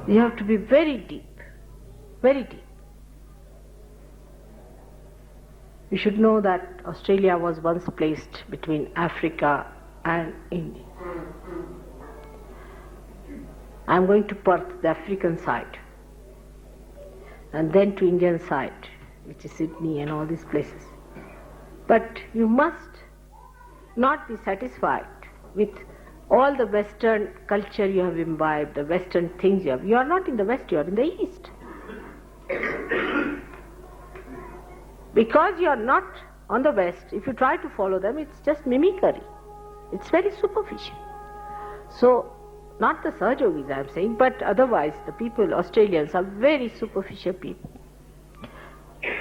You have to be very deep, very deep. You should know that Australia was once placed between Africa and India. I'm going to Perth, the African side, and then to Indian side, which is Sydney and all these places. But you must not be satisfied with all the Western culture you have imbibed, the Western things you have. You are not in the West, you are in the East. Because you are not on the West, if you try to follow them, it's just mimicry. It's very superficial. So, not the Sahajogis I am saying, but otherwise the people, Australians, are very superficial people.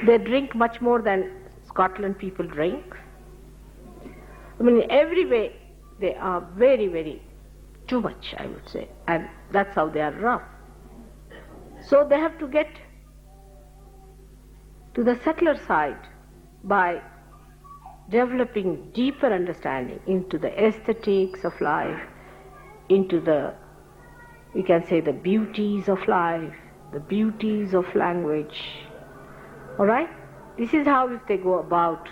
They drink much more than Scotland people drink. I mean, in every way, they are very, very too much, I would say, and that's how they are rough. So they have to get to the settler side by developing deeper understanding into the aesthetics of life, into the, we can say, the beauties of life, the beauties of language. All right? This is how, if they go about,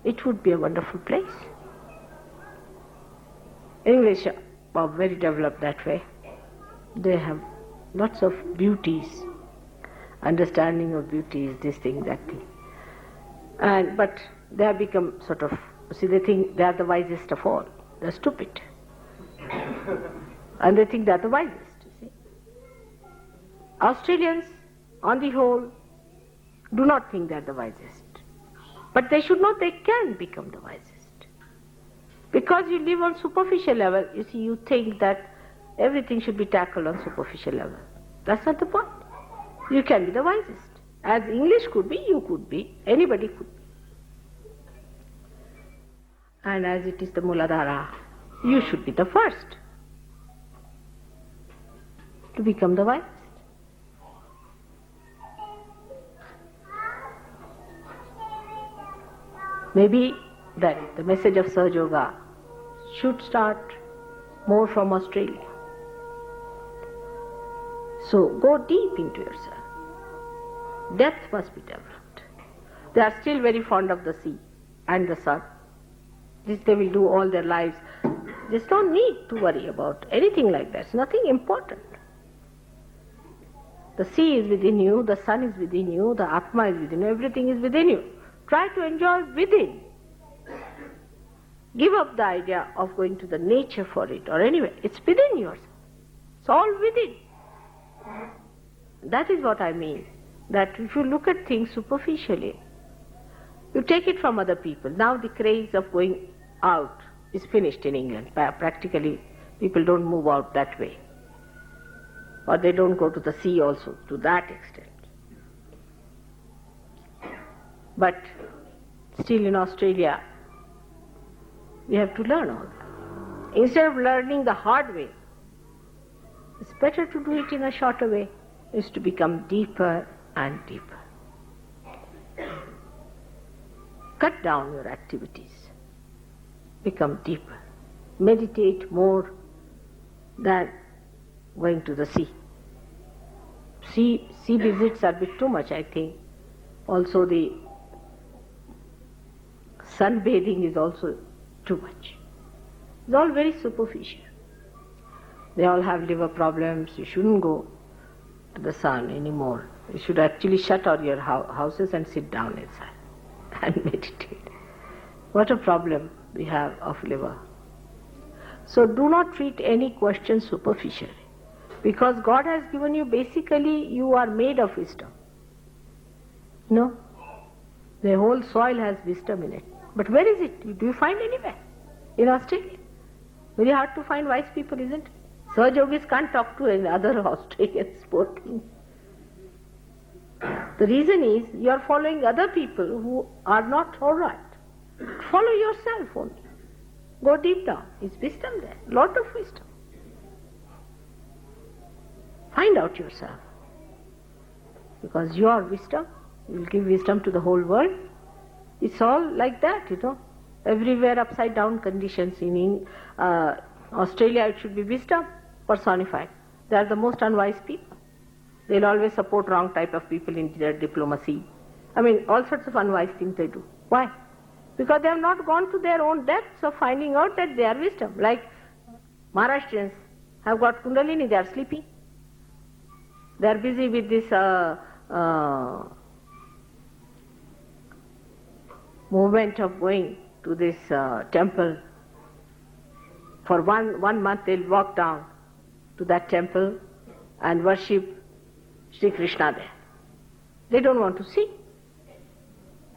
it would be a wonderful place. English are very developed that way. They have lots of beauties, understanding of beauties, this thing, that thing. But they have become sort of, see, they think they are the wisest of all. They are stupid. And they think they are the wisest, you see. Australians, on the whole, do not think they are the wisest. But they should know they can become the wisest. Because you live on superficial level, you see, you think that everything should be tackled on superficial level. That's not the point. You can be the wisest. As English could be, you could be, anybody could be. And as it is the Muladhara, you should be the first to become the wisest. Maybe that the message of Sahaja Yoga should start more from Australia. So go deep into yourself. Depth must be developed. They are still very fond of the sea and the sun. This they will do all their lives. Just don't need to worry about anything like that. It's nothing important. The sea is within you, the sun is within you, the Atma is within you, everything is within you. Try to enjoy within. Give up the idea of going to the nature for it or anywhere. It's within yourself. It's all within. That is what I mean. That if you look at things superficially, you take it from other people. Now the craze of going out is finished in England. Practically, people don't move out that way. Or they don't go to the sea also to that extent. But still in Australia, we have to learn all that. Instead of learning the hard way, it's better to do it in a shorter way, is to become deeper and deeper. Cut down your activities. Become deeper. Meditate more than going to the sea. Sea visits are a bit too much, I think. Also the sunbathing is also too much. It's all very superficial. They all have liver problems. You shouldn't go to the sun anymore. You should actually shut all your houses and sit down inside and meditate. What a problem we have of liver. So do not treat any question superficially. Because God has given you, basically you are made of wisdom. No? The whole soil has wisdom in it. But where is it? Do you find anywhere? In Australia? Very hard to find wise people, isn't it? Sahaja Yogis can't talk to any other Australian sporting. The reason is you are following other people who are not alright. Follow yourself only. Go deep down. It's wisdom there. Lot of wisdom. Find out yourself. Because your wisdom will give wisdom to the whole world. It's all like that, Everywhere upside down conditions. In Australia it should be wisdom personified. They are the most unwise people. They'll always support wrong type of people in their diplomacy. All sorts of unwise things they do. Why? Because they have not gone to their own depths of finding out that they are wisdom. Like Maharashtrians have got Kundalini, they are sleeping. They are busy with this movement of going to this temple. For one month they'll walk down to that temple and worship Sri Krishna there. They don't want to see.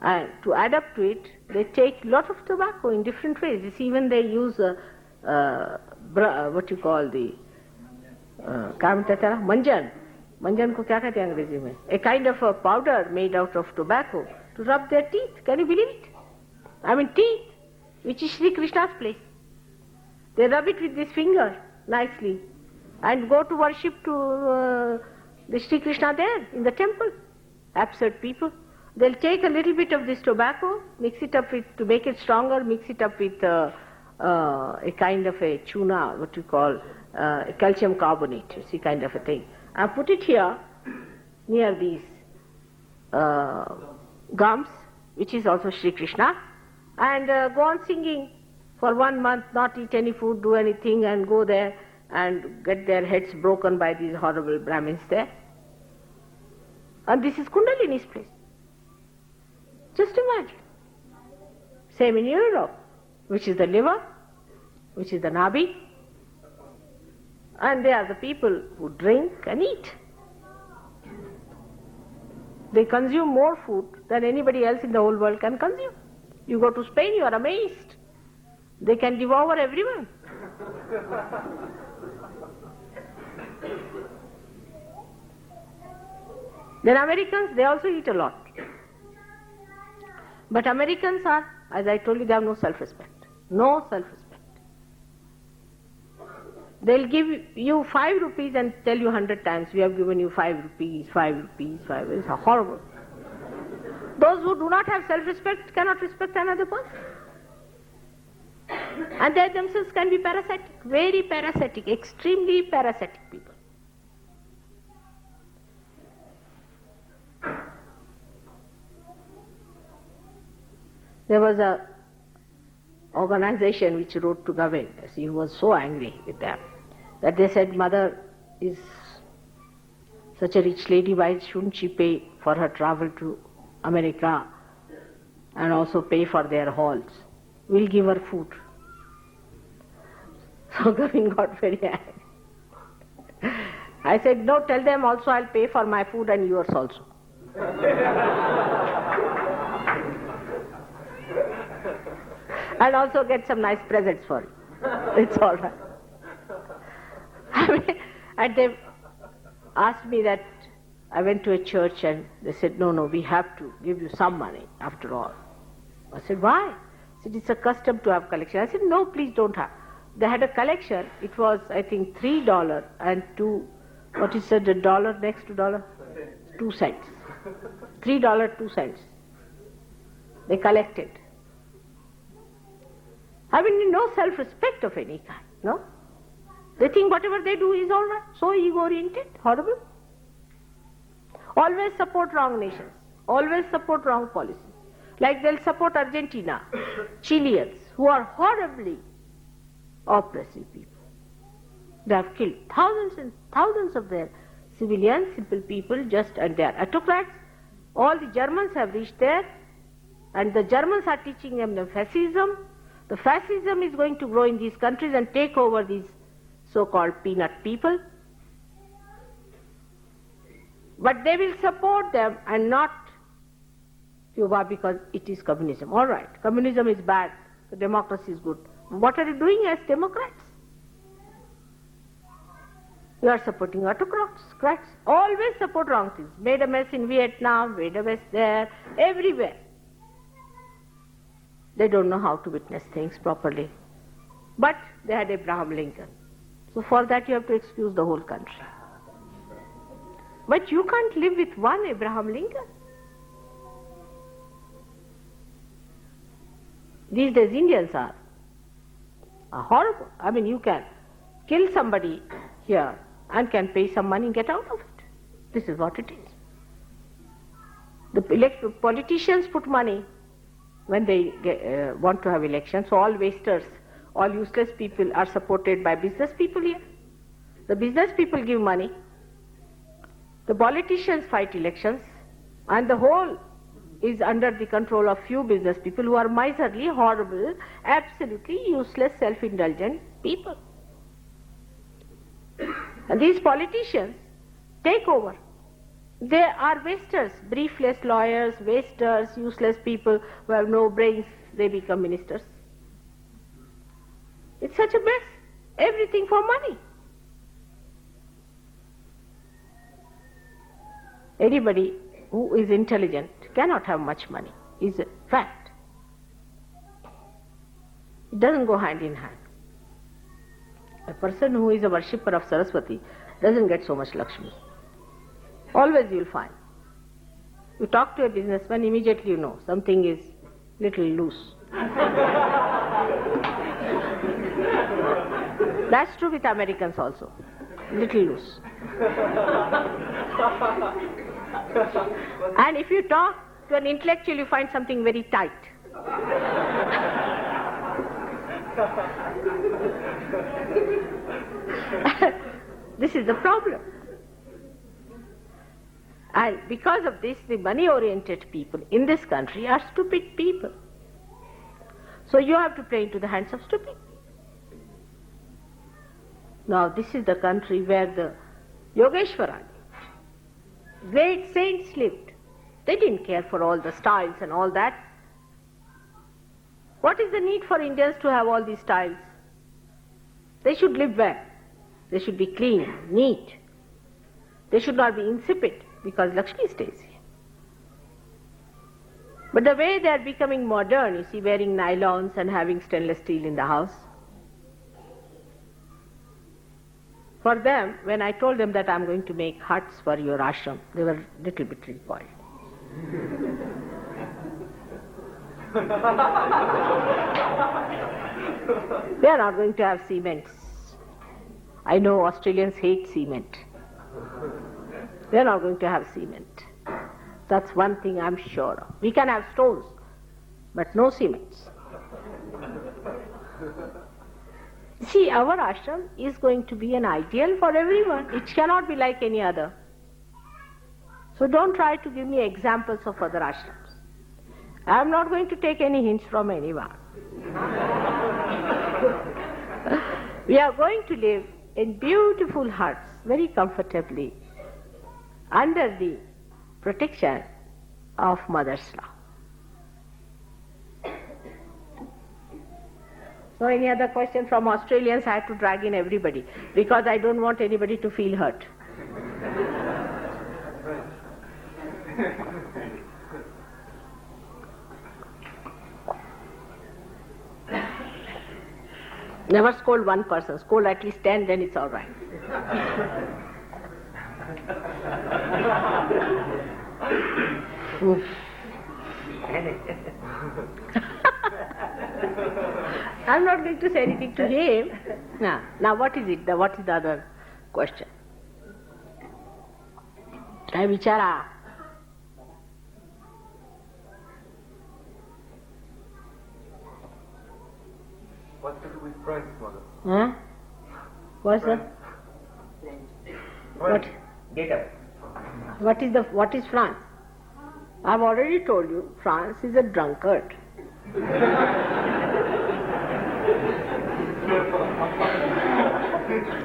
And to add up to it, they take lot of tobacco in different ways. You see, even they use what you call the manjan. Manjan ko kya kehte hain Angrezi mein? A kind of a powder made out of tobacco to rub their teeth. Can you believe it? Teeth, which is Sri Krishna's place. They rub it with this finger nicely and go to worship to the Sri Krishna there in the temple. Absurd people. They'll take a little bit of this tobacco, mix it up with, to make it stronger, mix it up with a kind of a tuna, what you call calcium carbonate, you see, kind of a thing. And put it here near these gums, which is also Sri Krishna, and go on singing for 1 month, not eat any food, do anything, and go there and get their heads broken by these horrible Brahmins there. And this is Kundalini's place. Just imagine. Same in Europe, which is the liver, which is the Nabi, and they are the people who drink and eat. They consume more food than anybody else in the whole world can consume. You go to Spain, you are amazed. They can devour everyone. Then Americans, they also eat a lot. But Americans are, as I told you, they have no self-respect. No self-respect. They'll give you 5 rupees and tell you 100 times, we have given you 5 rupees, 5 rupees, 5 rupees. It's horrible. Those who do not have self-respect cannot respect another person. And they themselves can be parasitic, very parasitic, extremely parasitic people. There was a organization which wrote to Govind. He was so angry with them that they said, Mother is such a rich lady, why shouldn't she pay for her travel to America and also pay for their halls? We'll give her food. So Govind got very angry. I said, no, tell them also I'll pay for my food and yours also. And also get some nice presents for you. It's all right. And they asked me that I went to a church and they said, no, we have to give you some money after all. I said, why? They said, it's a custom to have collection. I said, no, please don't have. They had a collection. It was, I think, $3 and what is it, $1 next to $1? 2 cents. $3, 2 cents. They collected. Having no self-respect of any kind, no? They think whatever they do is all right, so ego-oriented, horrible. Always support wrong nations, always support wrong policies. Like they'll support Argentina, Chileans, who are horribly oppressive people. They have killed thousands and thousands of their civilians, simple people, and they are autocrats. All the Germans have reached there, and the Germans are teaching them the fascism. The fascism is going to grow in these countries and take over these so-called peanut people. But they will support them and not Cuba because it is communism. All right, communism is bad, democracy is good. What are you doing as Democrats? You are supporting autocrats. Always support wrong things. Made a mess in Vietnam, made a mess there, everywhere. They don't know how to witness things properly. But they had Abraham Lincoln. So for that you have to excuse the whole country. But you can't live with one Abraham Lincoln. These days Indians are horrible. I mean, you can kill somebody here and can pay some money and get out of it. This is what it is. The politicians put money when they want to have elections. So all wasters, all useless people are supported by business people here. The business people give money. The politicians fight elections. And the whole is under the control of few business people who are miserly, horrible, absolutely useless, self-indulgent people. And these politicians take over. They are wasters, briefless lawyers, wasters, useless people who have no brains, they become ministers. It's such a mess. Everything for money. Anybody who is intelligent cannot have much money, is a fact. It doesn't go hand in hand. A person who is a worshipper of Saraswati doesn't get so much Lakshmi. Always you'll find. You talk to a businessman, immediately you know something is little loose. That's true with Americans also. Little loose. And if you talk to an intellectual, you find something very tight. This is the problem. And because of this, the money-oriented people in this country are stupid people. So you have to play into the hands of stupid people. Now this is the country where the Yogeshwaras, great saints lived. They didn't care for all the styles and all that. What is the need for Indians to have all these styles? They should live well. They should be clean, neat. They should not be insipid because Lakshmi stays here. But the way they are becoming modern, you see, wearing nylons and having stainless steel in the house, For them, when I told them that I'm going to make huts for your ashram, they were a little bit recoiled. They are not going to have cement. I know Australians hate cement. They are not going to have cement. That's one thing I'm sure of. We can have stones, but no cements. See, our ashram is going to be an ideal for everyone. It cannot be like any other. So don't try to give me examples of other ashrams. I am not going to take any hints from anyone. We are going to live in beautiful huts, very comfortably, under the protection of Mother's love. So any other question from Australians? I had to drag in everybody because I don't want anybody to feel hurt. Never scold one person. Scold at least 10, then it's all right. I'm not going to say anything to him. Now what is it? What is the other question? I vichara. What to do with friends, Mother? Huh? What's that? What? Get up. What is France? I've already told you, France is a drunkard.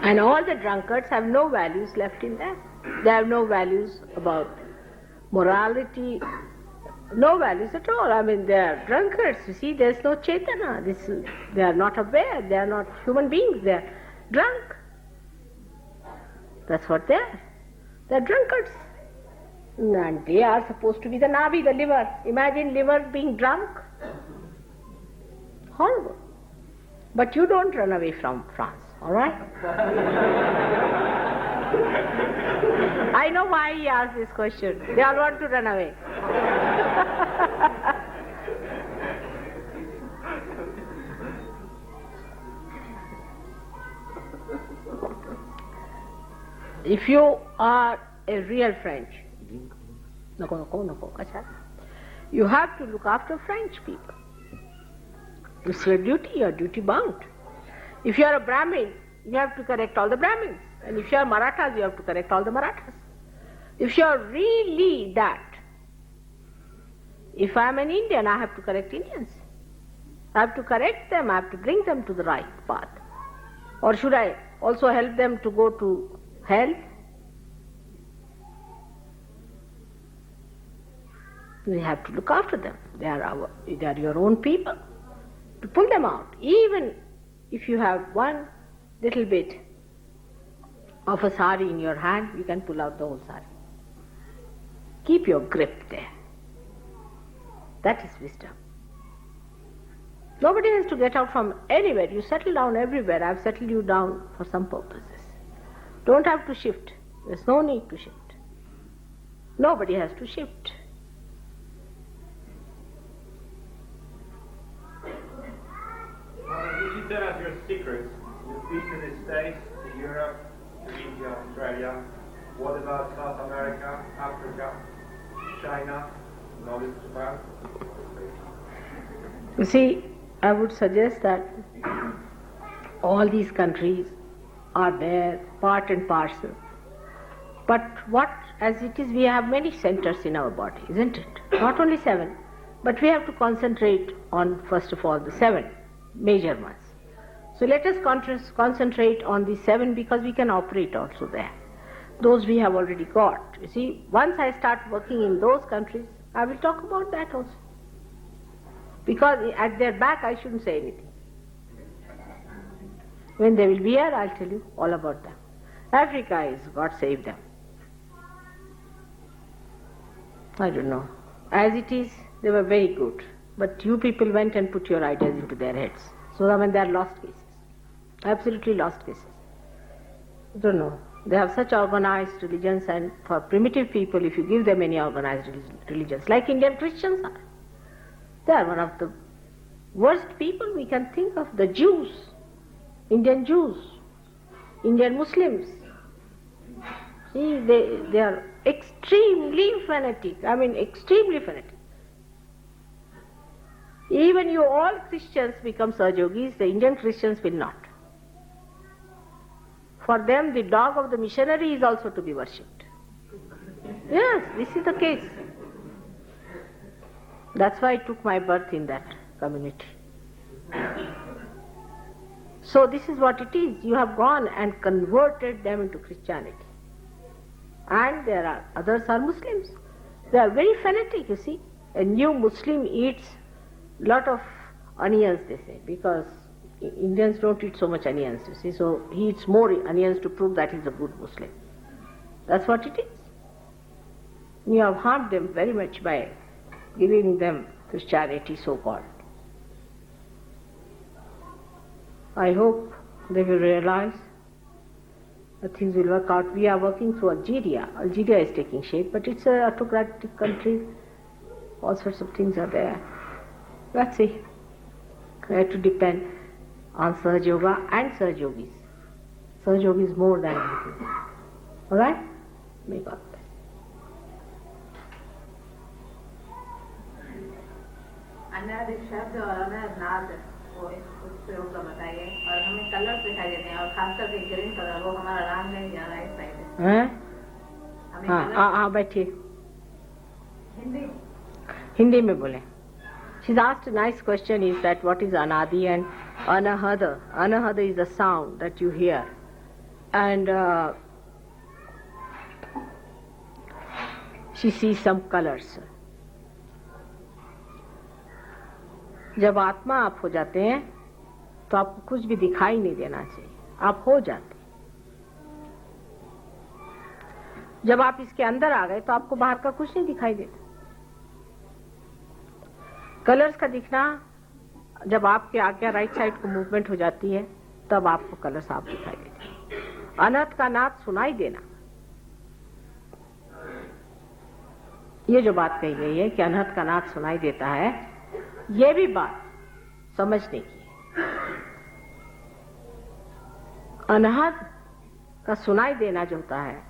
And all the drunkards have no values left in them. They have no values about morality, no values at all. I mean, they are drunkards. You see, there's no chetana. They are not aware. They are not human beings. They are drunk. That's what they are. They are drunkards. And they are supposed to be the navi, the liver. Imagine liver being drunk. Horrible. But you don't run away from France, all right? I know why he asked this question. They all want to run away. If you are a real French, you have to look after French people. It's your duty, you're duty bound. If you are a Brahmin, you have to correct all the Brahmins. And if you are Marathas, you have to correct all the Marathas. If you are really that, if I am an Indian, I have to correct Indians. I have to correct them, I have to bring them to the right path. Or should I also help them to go to hell? We have to look after them. They are your own people. To pull them out, even if you have one little bit of a sari in your hand, you can pull out the whole sari. Keep your grip there. That is wisdom. Nobody has to get out from anywhere. You settle down everywhere. I've settled you down for some purposes. Don't have to shift. There's no need to shift. Nobody has to shift. Would you tell us your secrets? You've been to the States, to Europe, to India, Australia. What about South America, Africa, China, knowledge about? You see, I would suggest that all these countries are there, part and parcel. But what, as it is, we have many centers in our body, isn't it? Not only 7, but we have to concentrate on, first of all, the 7 major ones. So let us concentrate on the 7 because we can operate also there. Those we have already got. You see, once I start working in those countries, I will talk about that also. Because at their back I shouldn't say anything. When they will be here, I'll tell you all about them. Africa is, God save them. I don't know. As it is, they were very good. But you people went and put your ideas into their heads. So I mean, they are lost cases. Absolutely lost cases. I don't know. They have such organized religions, and for primitive people, if you give them any organized religions, like Indian Christians are, they are one of the worst people we can think of. The Jews, Indian Muslims. See, they are extremely fanatic. I mean, extremely fanatic. Even you all Christians become Sahajogis, the Indian Christians will not. For them, the dog of the missionary is also to be worshipped. Yes, this is the case. That's why I took my birth in that community. So this is what it is. You have gone and converted them into Christianity. And there are others are Muslims. They are very fanatic, you see. A new Muslim eats lot of onions, they say, because Indians don't eat so much onions, you see. So he eats more onions to prove that he's a good Muslim. That's what it is. You have harmed them very much by giving them Christianity, so-called. I hope they will realize that things will work out. We are working through Algeria. Algeria is taking shape, but it's an autocratic country. All sorts of things are there. Let's see. We have to depend on Sahaja Yoga and Sahaja Yogis. Sahaja Yogis more than anything. Alright? May God bless. अनाद शब्द और अनाद नाद वो उस प्रयोग का बताइए और हमें कलर दिखाई देते हैं और खासकर के ग्रीन कलर वो हमारा राम नहीं जा रहा है इस साइड है। हाँ बैठिए हिंदी में बोले। She's asked a nice question is that what is Anadi and Anahada. Anahada is the sound that you hear. And she sees some colors. जब आत्मा आप हो जाते हैं तो आपको कुछ भी दिखाई नहीं देना चाहिए, आप हो जाते। जब आप इसके अंदर आ गए तो आपको बाहर का कुछ नहीं दिखाई देता। कलर्स का दिखना जब आपके आगे राइट साइड को मूवमेंट हो जाती है तब आपको कलर साफ दिखाई देते हैं। अनहत का नाद सुनाई देना, ये जो बात कही गई है कि अनहत का नाद सुनाई देता है, ये भी बात समझने की है। अनहत का सुनाई देना जो होता है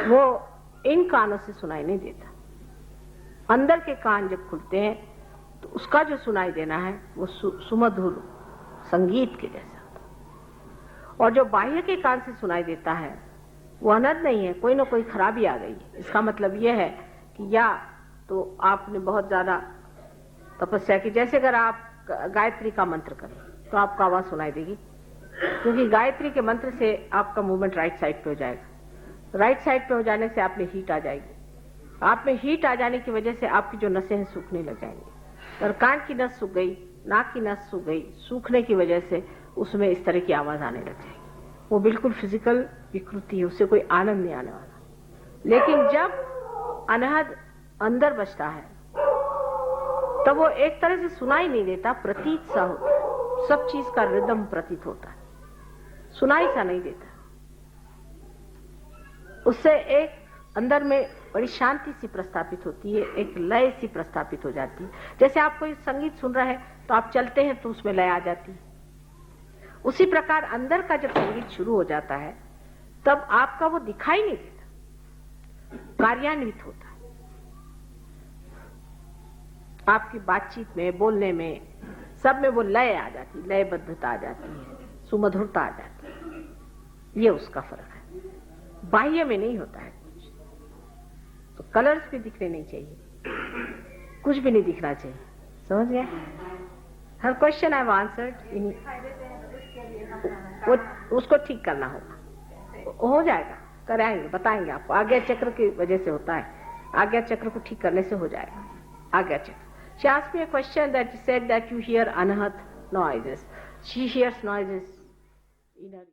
वो इन कानों से सुनाई नहीं देता। अंदर के कान जब खुलते हैं तो उसका जो सुनाई देना है वो सुमधुर संगीत के जैसा होता है। और जो बाह्य के कान से सुनाई देता है वो अनहद नहीं है, कोई ना कोई खराबी आ गई है। इसका मतलब ये है कि या तो आपने बहुत ज्यादा तपस्या की, जैसे अगर आप गायत्री का मंत्र करें तो आपको आवाज सुनाई देगी, क्योंकि गायत्री के मंत्र से आपका मूवमेंट राइट साइड पे हो जाएगा। राइट साइड पे हो जाने से आप में हीट आ जाएगी। आप में हीट आ जाने की वजह से आपकी जो नसें हैं सूखने लग जाएंगी। और कान की नस सूख गई, नाक की नस सूख गई, सूखने की वजह से उसमें इस तरह की आवाज आने लग जाएगी। वो बिल्कुल फिजिकल विकृति है, उससे कोई आनंद नहीं आने वाला। लेकिन जब अनहद अंदर बचता है तब वो एक तरह से सुनाई नहीं देता, प्रतीत सा होता है। सब चीज का रिदम प्रतीत होता है, सुनाई सा नहीं देता। उससे एक अंदर में बड़ी शांति सी प्रस्थापित होती है, एक लय सी प्रस्थापित हो जाती है। जैसे आप कोई संगीत सुन रहे हैं तो आप चलते हैं तो उसमें लय आ जाती है। उसी प्रकार अंदर का जब संगीत शुरू हो जाता है तब आपका वो दिखाई नहीं देता, कार्यान्वित होता है। आपकी बातचीत में, बोलने में, सब में वो लय आ जाती है, लयबद्धता आ जाती है, सुमधुरता आ जाती है। ये उसका फर्क है, बाह्य में नहीं होता है कुछ। तो कलर्स भी दिखने नहीं चाहिए, कुछ भी नहीं दिखना चाहिए। समझ गए? हर क्वेश्चन आई हैव आंसर्ड। उसको ठीक करना होगा, हो जाएगा, कराएंगे, बताएंगे आपको। आज्ञा चक्र की वजह से होता है, आज्ञा चक्र को ठीक करने से हो जाएगा। आज्ञा चक्र। She asked me a question that said that you hear anahat noises. She hears noises in her